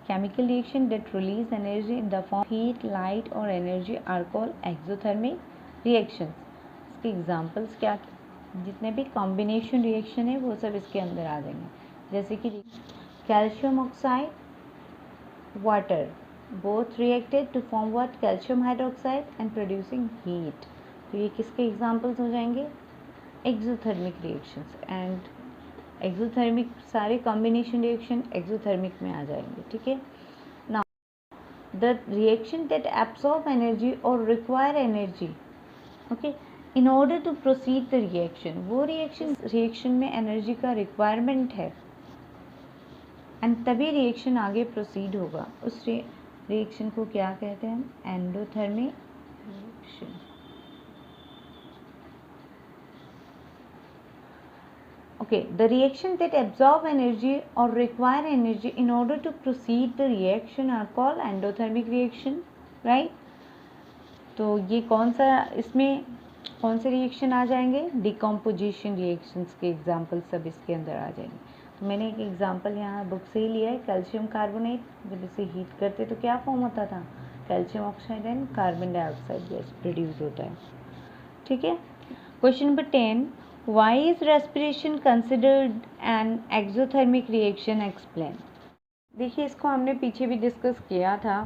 Chemical reaction that release energy in the form heat, light और energy are called exothermic reactions. इसके एग्जांपल्स क्या? जितने भी कॉम्बिनेशन रिएक्शन है वो सब इसके अंदर आ जाएंगे। जैसे कि calcium oxide, water, both reacted to form what? Calcium hydroxide and producing heat. तो ये किसके एग्जांपल्स हो जाएंगे? Exothermic reactions. एंड एक्सोथर्मिक सारे कॉम्बिनेशन रिएक्शन एक्सोथर्मिक में आ जाएंगे। ठीक है, now the reaction that absorb energy और require energy, okay, in order to proceed the reaction. वो रिएक्शन में एनर्जी का रिक्वायरमेंट है एंड तभी रिएक्शन आगे प्रोसीड होगा। उस रिएक्शन को क्या कहते हैं हम? Endothermic reaction. Okay, the reaction that absorb energy or require energy in order to proceed the reaction are called endothermic reaction, right? तो ये कौन सा, इसमें कौन से रिएक्शन आ जाएंगे? डिकम्पोजिशन रिएक्शंस के एग्जाम्पल सब इसके अंदर आ जाएंगे। तो मैंने एक एग्जाम्पल यहाँ बुक से ही लिया है, कैल्शियम कार्बोनेट। जब इसे हीट करते तो क्या फॉर्म होता था? Calcium oxide and carbon dioxide gas produce होता है। ठीक है, question number 10, why is respiration considered an exothermic reaction? explain। देखिए, इसको हमने पीछे भी डिस्कस किया था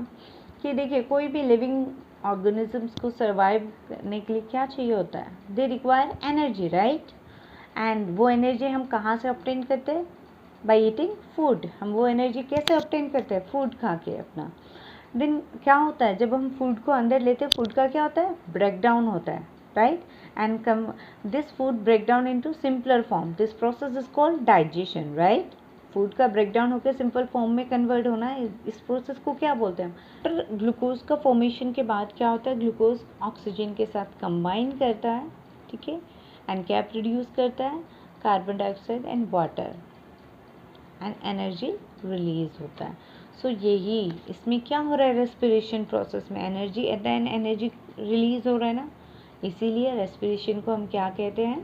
कि देखिए कोई भी लिविंग ऑर्गेनिजम्स को सर्वाइव करने के लिए क्या चाहिए होता है? They require energy, right. And वो एनर्जी हम कहाँ से ऑब्टेन करते हैं? By eating food. हम वो एनर्जी कैसे ऑब्टेन करते हैं? फूड खा के अपना। देन क्या होता है, जब हम फूड को अंदर लेते हैं, फूड का क्या होता है? ब्रेक डाउन होता है, right? And this food break down into simpler form. This process is called digestion, right? Food का ब्रेक डाउन होकर सिंपल फॉर्म में कन्वर्ट होना है, इस प्रोसेस को क्या बोलते हैं हम? ग्लूकोज का फॉर्मेशन के बाद क्या होता है? ग्लूकोज ऑक्सीजन के साथ कंबाइन करता है, ठीक है, एंड क्या प्रोड्यूस करता है? Carbon dioxide and water, and energy release होता है। सो यही इसमें क्या हो रहा है? रेस्पिरेशन प्रोसेस में energy at the end energy release हो रहा है ना, इसीलिए रेस्पिरेशन को हम क्या कहते हैं?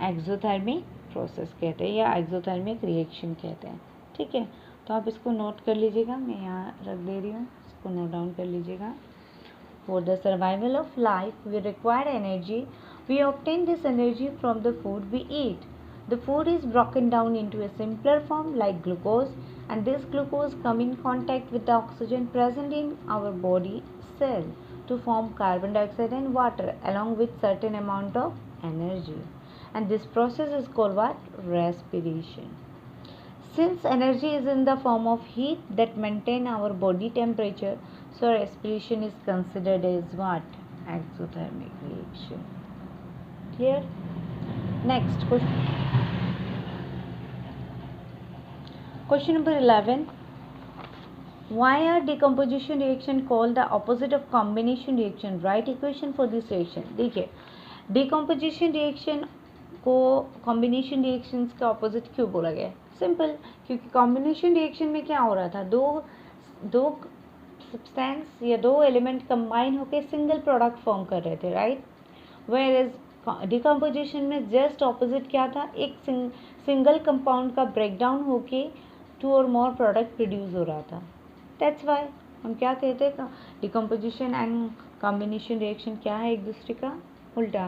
एक्सोथर्मिक प्रोसेस कहते हैं या एक्सोथर्मिक रिएक्शन कहते हैं। ठीक है, तो आप इसको नोट कर लीजिएगा, मैं यहाँ रख दे रही हूँ, इसको नोट डाउन कर लीजिएगा। For the survival of life we require energy, we obtain this energy from the food we eat. The food is broken down into a simpler form like glucose, and this glucose come in contact with the oxygen present in our body cell to form carbon dioxide and water along with certain amount of energy. And this process is called what? Respiration. Since energy is in the form of heat that maintain our body temperature, so respiration is considered as what? Exothermic reaction. Clear? Next question. Question number 11. Why are decomposition reaction called the opposite of combination reaction? Write equation for this reaction. देखिए, decomposition reaction को combination reactions का opposite क्यों बोला गया? सिंपल, क्योंकि combination reaction में क्या हो रहा था? दो सब्सटेंस या दो एलिमेंट कंबाइन होकर सिंगल प्रोडक्ट फॉर्म कर रहे थे, राइट? वेयर डिकम्पोजिशन में जस्ट ऑपोजिट क्या था? एक सिंगल कंपाउंड का ब्रेकडाउन होके टू और मोर प्रोडक्ट प्रोड्यूस हो रहा था। दैट्स वाई हम क्या कहते हैं? डिकम्पोजिशन एंड कॉम्बिनेशन रिएक्शन क्या है? एक दूसरे का उल्टा।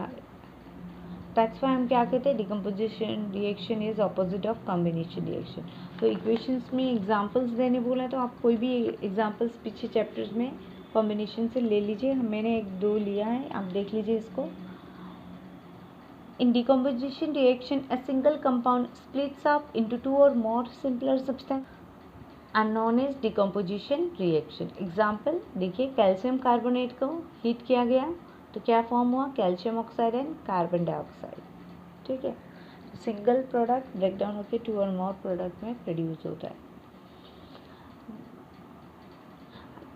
दैट्स वाई हम क्या कहते हैं? Decomposition reaction is opposite of combination reaction. तो इक्वेशंस में एग्जांपल्स देने बोला है, तो आप कोई भी एग्जांपल्स पीछे चैप्टर्स में कॉम्बिनेशन से ले लीजिए। मैंने एक दो लिया है, आप देख लीजिए इसको। In decomposition reaction, a single compound splits up into two or more simpler substances are known as decomposition reaction. Example देखिए, कैल्शियम कार्बोनेट को हीट किया गया तो क्या फॉर्म हुआ? Calcium oxide and carbon dioxide. ठीक है, सिंगल प्रोडक्ट ब्रेकडाउन होकर टू और मोर प्रोडक्ट में प्रोड्यूस होता है।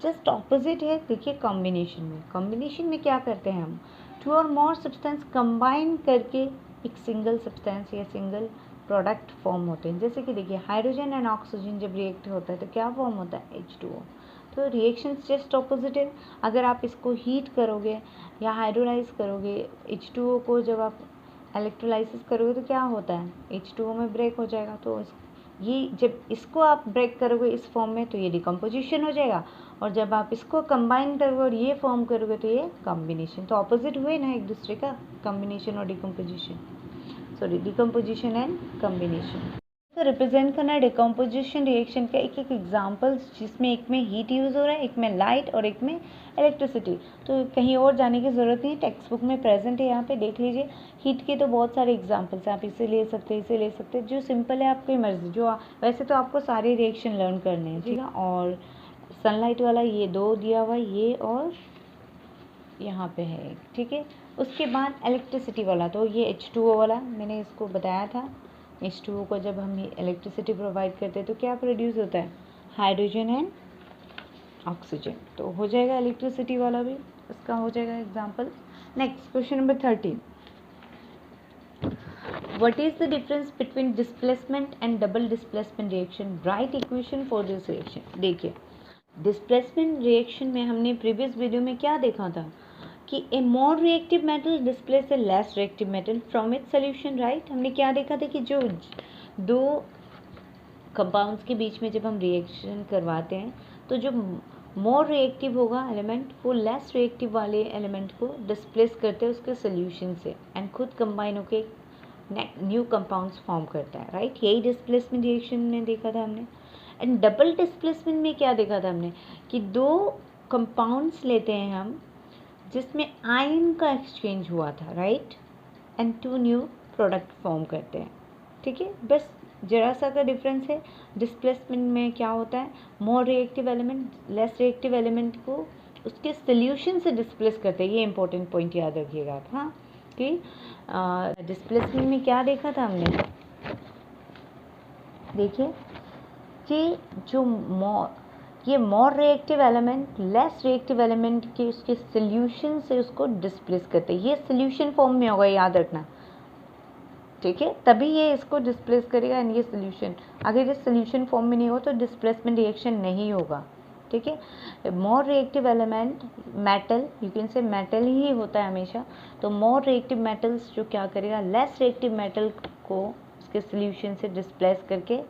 जस्ट ऑपोजिट है। देखिए कॉम्बिनेशन में क्या करते हैं हम, टू और मोर सब्सटेंस कंबाइन करके एक सिंगल सब्सटेंस या सिंगल प्रोडक्ट फॉर्म होते हैं। जैसे कि देखिए हाइड्रोजन एंड ऑक्सीजन जब रिएक्ट होता है तो क्या फॉर्म होता है, H2O। तो रिएक्शन जस्ट ऑपोजिट है। अगर आप इसको हीट करोगे या हाइड्रोलाइज करोगे, H2O को जब आप इलेक्ट्रोलाइसिस करोगे तो क्या होता है, H2O में ब्रेक हो जाएगा। तो ये जब इसको आप ब्रेक करोगे इस फॉर्म में तो ये डिकम्पोजिशन हो जाएगा, और जब आप इसको कंबाइन करोगे और ये फॉर्म करोगे तो ये कॉम्बिनेशन। तो ऑपोजिट हुए ना एक दूसरे का, कॉम्बिनेशन और decomposition, sorry decomposition and combination. तो रिप्रेजेंट करना है डिकम्पोजिशन रिएक्शन का एक एक एग्जाम्पल्स, जिसमें एक में हीट यूज़ हो रहा है, एक में लाइट और एक में इलेक्ट्रिसिटी। तो कहीं और जाने की ज़रूरत नहीं, टेक्स्ट बुक में प्रेजेंट है, यहाँ पे देख लीजिए। हीट के तो बहुत सारे एग्जाम्पल्स हैं, आप इसे ले सकते हैं, इसे ले सकते हैं, जो सिंपल है आपकी मर्जी। जो वैसे तो आपको सारे रिएक्शन लर्न करने हैं, ठीक है। और सनलाइट वाला ये 2 दिया हुआ, ये और यहाँ पे है, ठीक है। उसके बाद इलेक्ट्रिसिटी वाला, तो ये H2O वाला मैंने इसको बताया था। H2O को जब हम इलेक्ट्रिसिटी प्रोवाइड करते हैं तो क्या प्रोड्यूस होता है, हाइड्रोजन एंड ऑक्सीजन। तो हो जाएगा इलेक्ट्रिसिटी वाला भी, इसका हो जाएगा example. Next question number 13, what is the difference between displacement and double displacement reaction, right equation for this reaction. देखिए डिस्प्लेसमेंट रिएक्शन में हमने प्रीवियस वीडियो में क्या देखा था कि a more reactive metal displace a less reactive metal from its solution, right. हमने क्या देखा था कि जो दो कंपाउंड्स के बीच में जब हम रिएक्शन करवाते हैं तो जो मोर रिएक्टिव होगा एलिमेंट वो लेस रिएक्टिव वाले एलिमेंट को डिस्प्लेस करते हैं उसके सॉल्यूशन से, एंड खुद कंबाइन होकर न्यू कंपाउंड्स फॉर्म करता है, राइट। यही डिस्प्लेसमेंट रिएक्शन में देखा था हमने। एंड डबल डिस्प्लेसमेंट में क्या देखा था हमने कि दो कंपाउंड्स लेते हैं हम जिसमें आयन का एक्सचेंज हुआ था, right, and 2 new product form करते हैं, ठीक है। बस जरा सा का डिफरेंस है। डिस्प्लेसमेंट में क्या होता है, more reactive element less reactive element को उसके सॉल्यूशन से डिस्प्लेस करते हैं। ये इंपॉर्टेंट पॉइंट याद रखिएगा आप, हाँ। कि डिस्प्लेसमेंट में क्या देखा था हमने, देखिए कि जो ये मोर reactive element less reactive element के उसके सॉल्यूशन से उसको डिस्प्लेस करते हैं। ये सॉल्यूशन फॉर्म में होगा, याद रखना, ठीक है, तभी ये इसको डिस्प्लेस करेगा एंड ये सॉल्यूशन। अगर ये सॉल्यूशन फॉर्म में नहीं हो तो डिस्प्लेसमेंट रिएक्शन नहीं होगा, ठीक है। More reactive element metal, you can say metal ही होता है हमेशा। तो मोर रिएक्टिव मेटल्स जो क्या करेगा, लेस रिएक्टिव मेटल को उसके सॉल्यूशन से डिस्प्लेस करके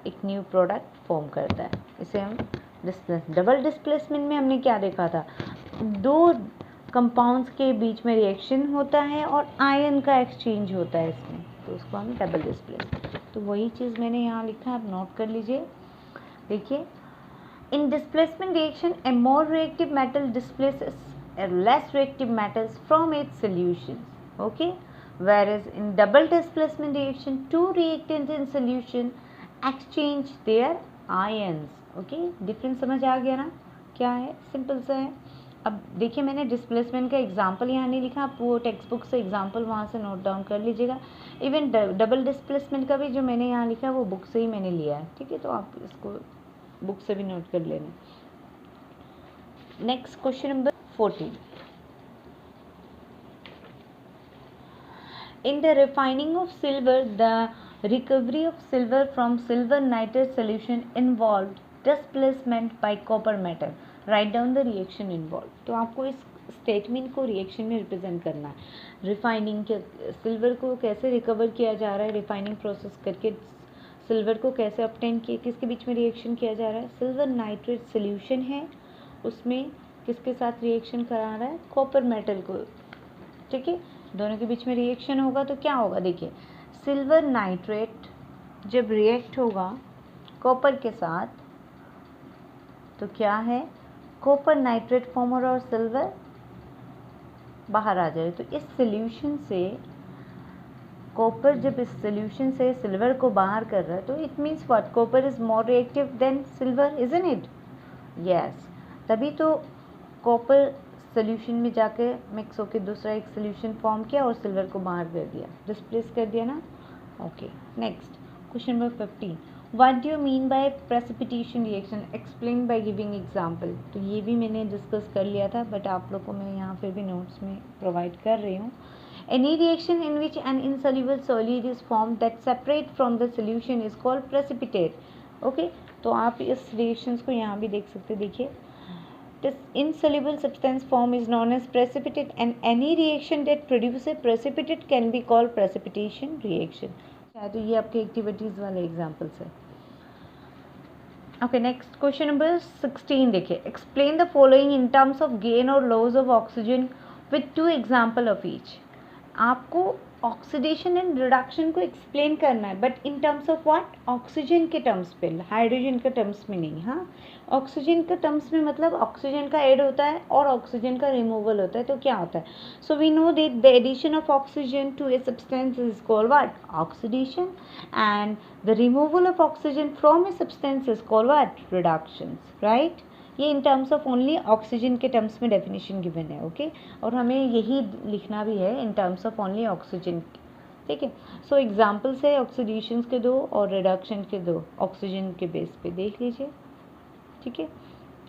एक न्यू प्रोडक्ट फॉर्म करता है, इसे हम डबल डिस्प्लेसमेंट में हमने क्या देखा था, दो कंपाउंड्स के बीच में रिएक्शन होता है और आयन का एक्सचेंज होता है इसमें, तो उसको हम डबल डिस्प्लेसमेंट। तो वही चीज़ मैंने यहाँ लिखा, आप नोट कर लीजिए। देखिए इन displacement reaction A more reactive metal displaces less reactive metals from its solutions, okay, whereas in double displacement reaction two reactants in solution exchange their ions, okay. Difference समझ आ गया ना, क्या है, सिंपल सा है। अब देखिए मैंने डिस्प्लेसमेंट का एग्जांपल यहाँ नहीं लिखा, आप वो टेक्स्ट बुक से एग्जांपल वहाँ से नोट डाउन कर लीजिएगा। इवन डबल डिस्प्लेसमेंट का भी जो मैंने यहाँ लिखा है वो बुक से ही मैंने लिया है, ठीक है, तो आप इसको बुक से भी नोट कर लेना। Next question number 14, in the refining of silver the recovery of silver from silver nitrate solution involved displacement by copper metal, write down the reaction involved। तो आपको इस स्टेटमेंट को रिएक्शन में रिप्रेजेंट करना है। रिफाइनिंग के सिल्वर को कैसे रिकवर किया जा रहा है, रिफाइनिंग प्रोसेस करके सिल्वर को कैसे ऑब्टेन किए, किसके बीच में रिएक्शन किया जा रहा है, सिल्वर नाइट्रेट सोल्यूशन है उसमें किसके साथ रिएक्शन करा रहा है, कॉपर मेटल को, ठीक है। दोनों के बीच में रिएक्शन होगा तो क्या होगा, देखिए सिल्वर नाइट्रेट जब रिएक्ट होगा कॉपर के साथ तो क्या है, कॉपर नाइट्रेट फॉर्म हो रहा और सिल्वर बाहर आ जाए। तो इस सॉल्यूशन से कॉपर जब इस सॉल्यूशन से सिल्वर को बाहर कर रहा है तो it means what, copper is more reactive than silver, isn't it, yes. तभी तो कॉपर सोल्यूशन में जाकर मिक्स होकर दूसरा एक सोल्यूशन फॉर्म किया और सिल्वर को बाहर कर दिया, डिस्प्लेस कर दिया ना, okay. Next question number 15, what do you mean by precipitation reaction, explain by giving example. तो ये भी मैंने डिस्कस कर लिया था, बट आप लोग को मैं यहाँ फिर भी नोट्स में प्रोवाइड कर रही हूँ। Any reaction in which N insoluble solid is form that separate from the solution is called precipitate. Okay, तो आप इस रिएक्शंस को यहाँ भी देख सकते, देखिए this insoluble substance form is known as precipitate, and any reaction that produces precipitate can be called precipitation reaction। तो ये आपके एक्टिविटीज वाले एग्जांपल्स है। ओके, नेक्स्ट क्वेश्चन नंबर 16 देखिए, explain the following in terms of gain और loss of oxygen with 2 example of each. आपको ऑक्सीडेशन एंड रिडक्शन को एक्सप्लेन करना है, but in terms of what, oxygen के टर्म्स पे, हाइड्रोजन के टर्म्स में नहीं। हाँ, ऑक्सीजन के टर्म्स में मतलब ऑक्सीजन का ऐड होता है और ऑक्सीजन का रिमूवल होता है, तो क्या होता है। So we know that the addition of oxygen to a substance is called what, oxidation, and the removal of oxygen from a substance is called what, reduction, right. ये in terms of only oxygen के टर्म्स में डेफिनेशन गिवन है। ओके, और हमें यही लिखना भी है in terms of only oxygen, ठीक है। सो एग्जांपल्स है ऑक्सीडेशन के 2 और रिडक्शन के 2 ऑक्सीजन के बेस पे देख लीजिए, ठीक है।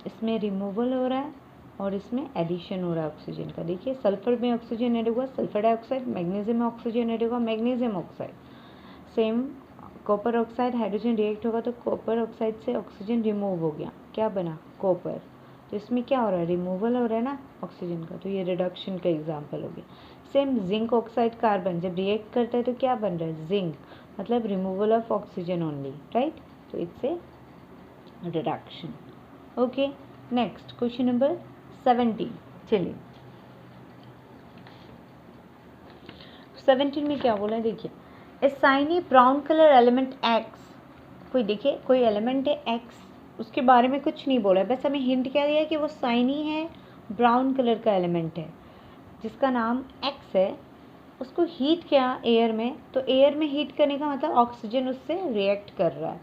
इसमें रिमूवल हो रहा है और इसमें एडिशन हो रहा है ऑक्सीजन का। देखिए सल्फर में ऑक्सीजन ऐड होगा, सल्फर डाइऑक्साइड, मैग्नीशियम में ऑक्सीजन ऐड होगा, magnesium oxide. Same copper oxide, hydrogen react होगा तो कॉपर ऑक्साइड से ऑक्सीजन रिमूव हो गया, क्या बना, कॉपर। तो इसमें क्या हो रहा है, रिमूवल हो रहा है ना ऑक्सीजन का, तो ये रिडक्शन का एग्जांपल हो गया। सेम जिंक ऑक्साइड कार्बन जब रिएक्ट करता है तो क्या बन रहा है, जिंक, मतलब removal of oxygen only, right. तो it's a reduction. Okay, next question number 17। चलिए 17 में क्या बोला है, देखिए a shiny brown colour element X, कोई देखिए कोई एलिमेंट है एक्स, उसके बारे में कुछ नहीं बोला है, बस हमें हिंट क्या दिया है कि वो शाइनी है, ब्राउन कलर का एलिमेंट है जिसका नाम एक्स है। उसको हीट किया एयर में, तो एयर में हीट करने का मतलब ऑक्सीजन उससे रिएक्ट कर रहा है,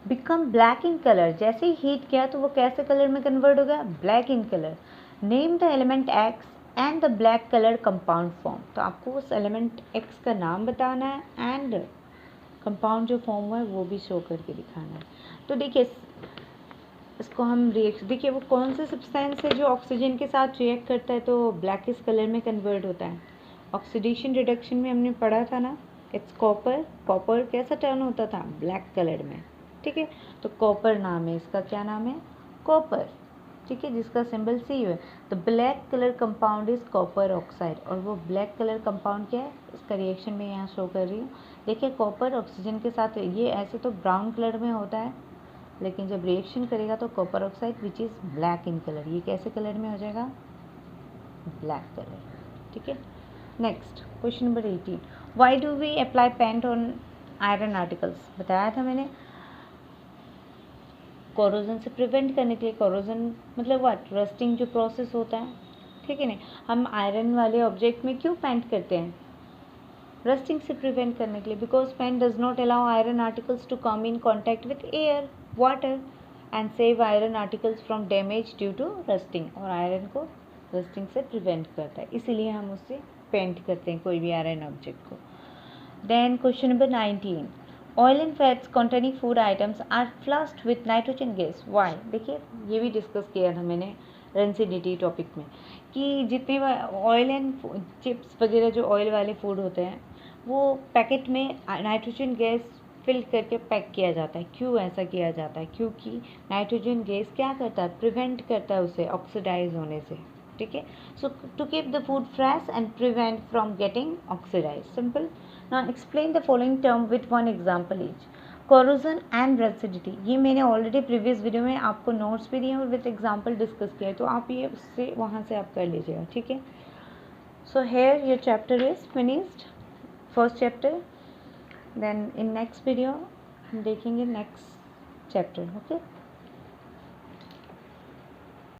बिकम ब्लैक इन कलर। जैसे ही हीट किया तो वो कैसे कलर में कन्वर्ट हो गया, black in colour. Name the element x and the black colour compound form. तो आपको उस एलिमेंट एक्स का नाम बताना है एंड कंपाउंड जो फॉर्म हुआ है वो भी शो करके दिखाना है। तो देखिए इसको हम रिएक्ट, देखिए वो कौन सा सब्सटेंस है जो ऑक्सीजन के साथ रिएक्ट करता है तो ब्लैकिश कलर में कन्वर्ट होता है। ऑक्सीडेशन रिडक्शन में हमने पढ़ा था ना, इट्स कॉपर। कॉपर कैसा टर्न होता था, ब्लैक कलर में, ठीक है। तो कॉपर नाम है इसका, क्या नाम है, कॉपर, ठीक है, जिसका सिंबल सी है। तो black colour compound is copper oxide, और वो ब्लैक कलर कंपाउंड क्या है, इसका रिएक्शन में यहाँ शो कर रही हूँ। देखिए कॉपर ऑक्सीजन के साथ, ये ऐसे तो ब्राउन कलर में होता है, लेकिन जब रिएक्शन करेगा तो copper oxide which is black in colour, ये कैसे कलर में हो जाएगा, ब्लैक कलर, ठीक है। Next question number 18, why do we apply paint on iron articles. बताया था मैंने, कोरोजन से प्रिवेंट करने के लिए। कोरोजन मतलब व्हाट, रस्टिंग जो प्रोसेस होता है, ठीक है ना। हम आयरन वाले ऑब्जेक्ट में क्यों पेंट करते हैं, रस्टिंग से प्रिवेंट करने के लिए, because paint does not allow iron articles to come in contact with air, water and save iron articles from damage due to rusting. और आयरन को रस्टिंग से प्रिवेंट करता है, इसीलिए हम उससे पेंट करते हैं कोई भी आयरन ऑब्जेक्ट को। Then question number 19, oil and fats containing food items are flushed with nitrogen gas, why. देखिए ये भी डिस्कस किया था मैंने रेंसिडिटी टॉपिक में, कि जितने ऑयल एंड चिप्स वगैरह जो ऑयल वाले फूड होते हैं वो पैकेट में नाइट्रोजन गैस फिल करके पैक किया जाता है। क्यों ऐसा किया जाता है, क्योंकि नाइट्रोजन गैस क्या करता है, प्रिवेंट करता है उसे ऑक्सीडाइज होने से, ठीक है। So to keep the food fresh and prevent from getting oxidise, simple. Now explain the following term with one example each. Corrosion and rancidity, ये मैंने ऑलरेडी प्रीवियस वीडियो में आपको नोट्स भी दिए और विथ एग्जांपल डिस्कस किया है, तो आप ये उससे वहाँ से आप कर लीजिएगा, ठीक है। So here your chapter is finished, first chapter. Then in next video हम देखेंगे नेक्स्ट चैप्टर, ओके।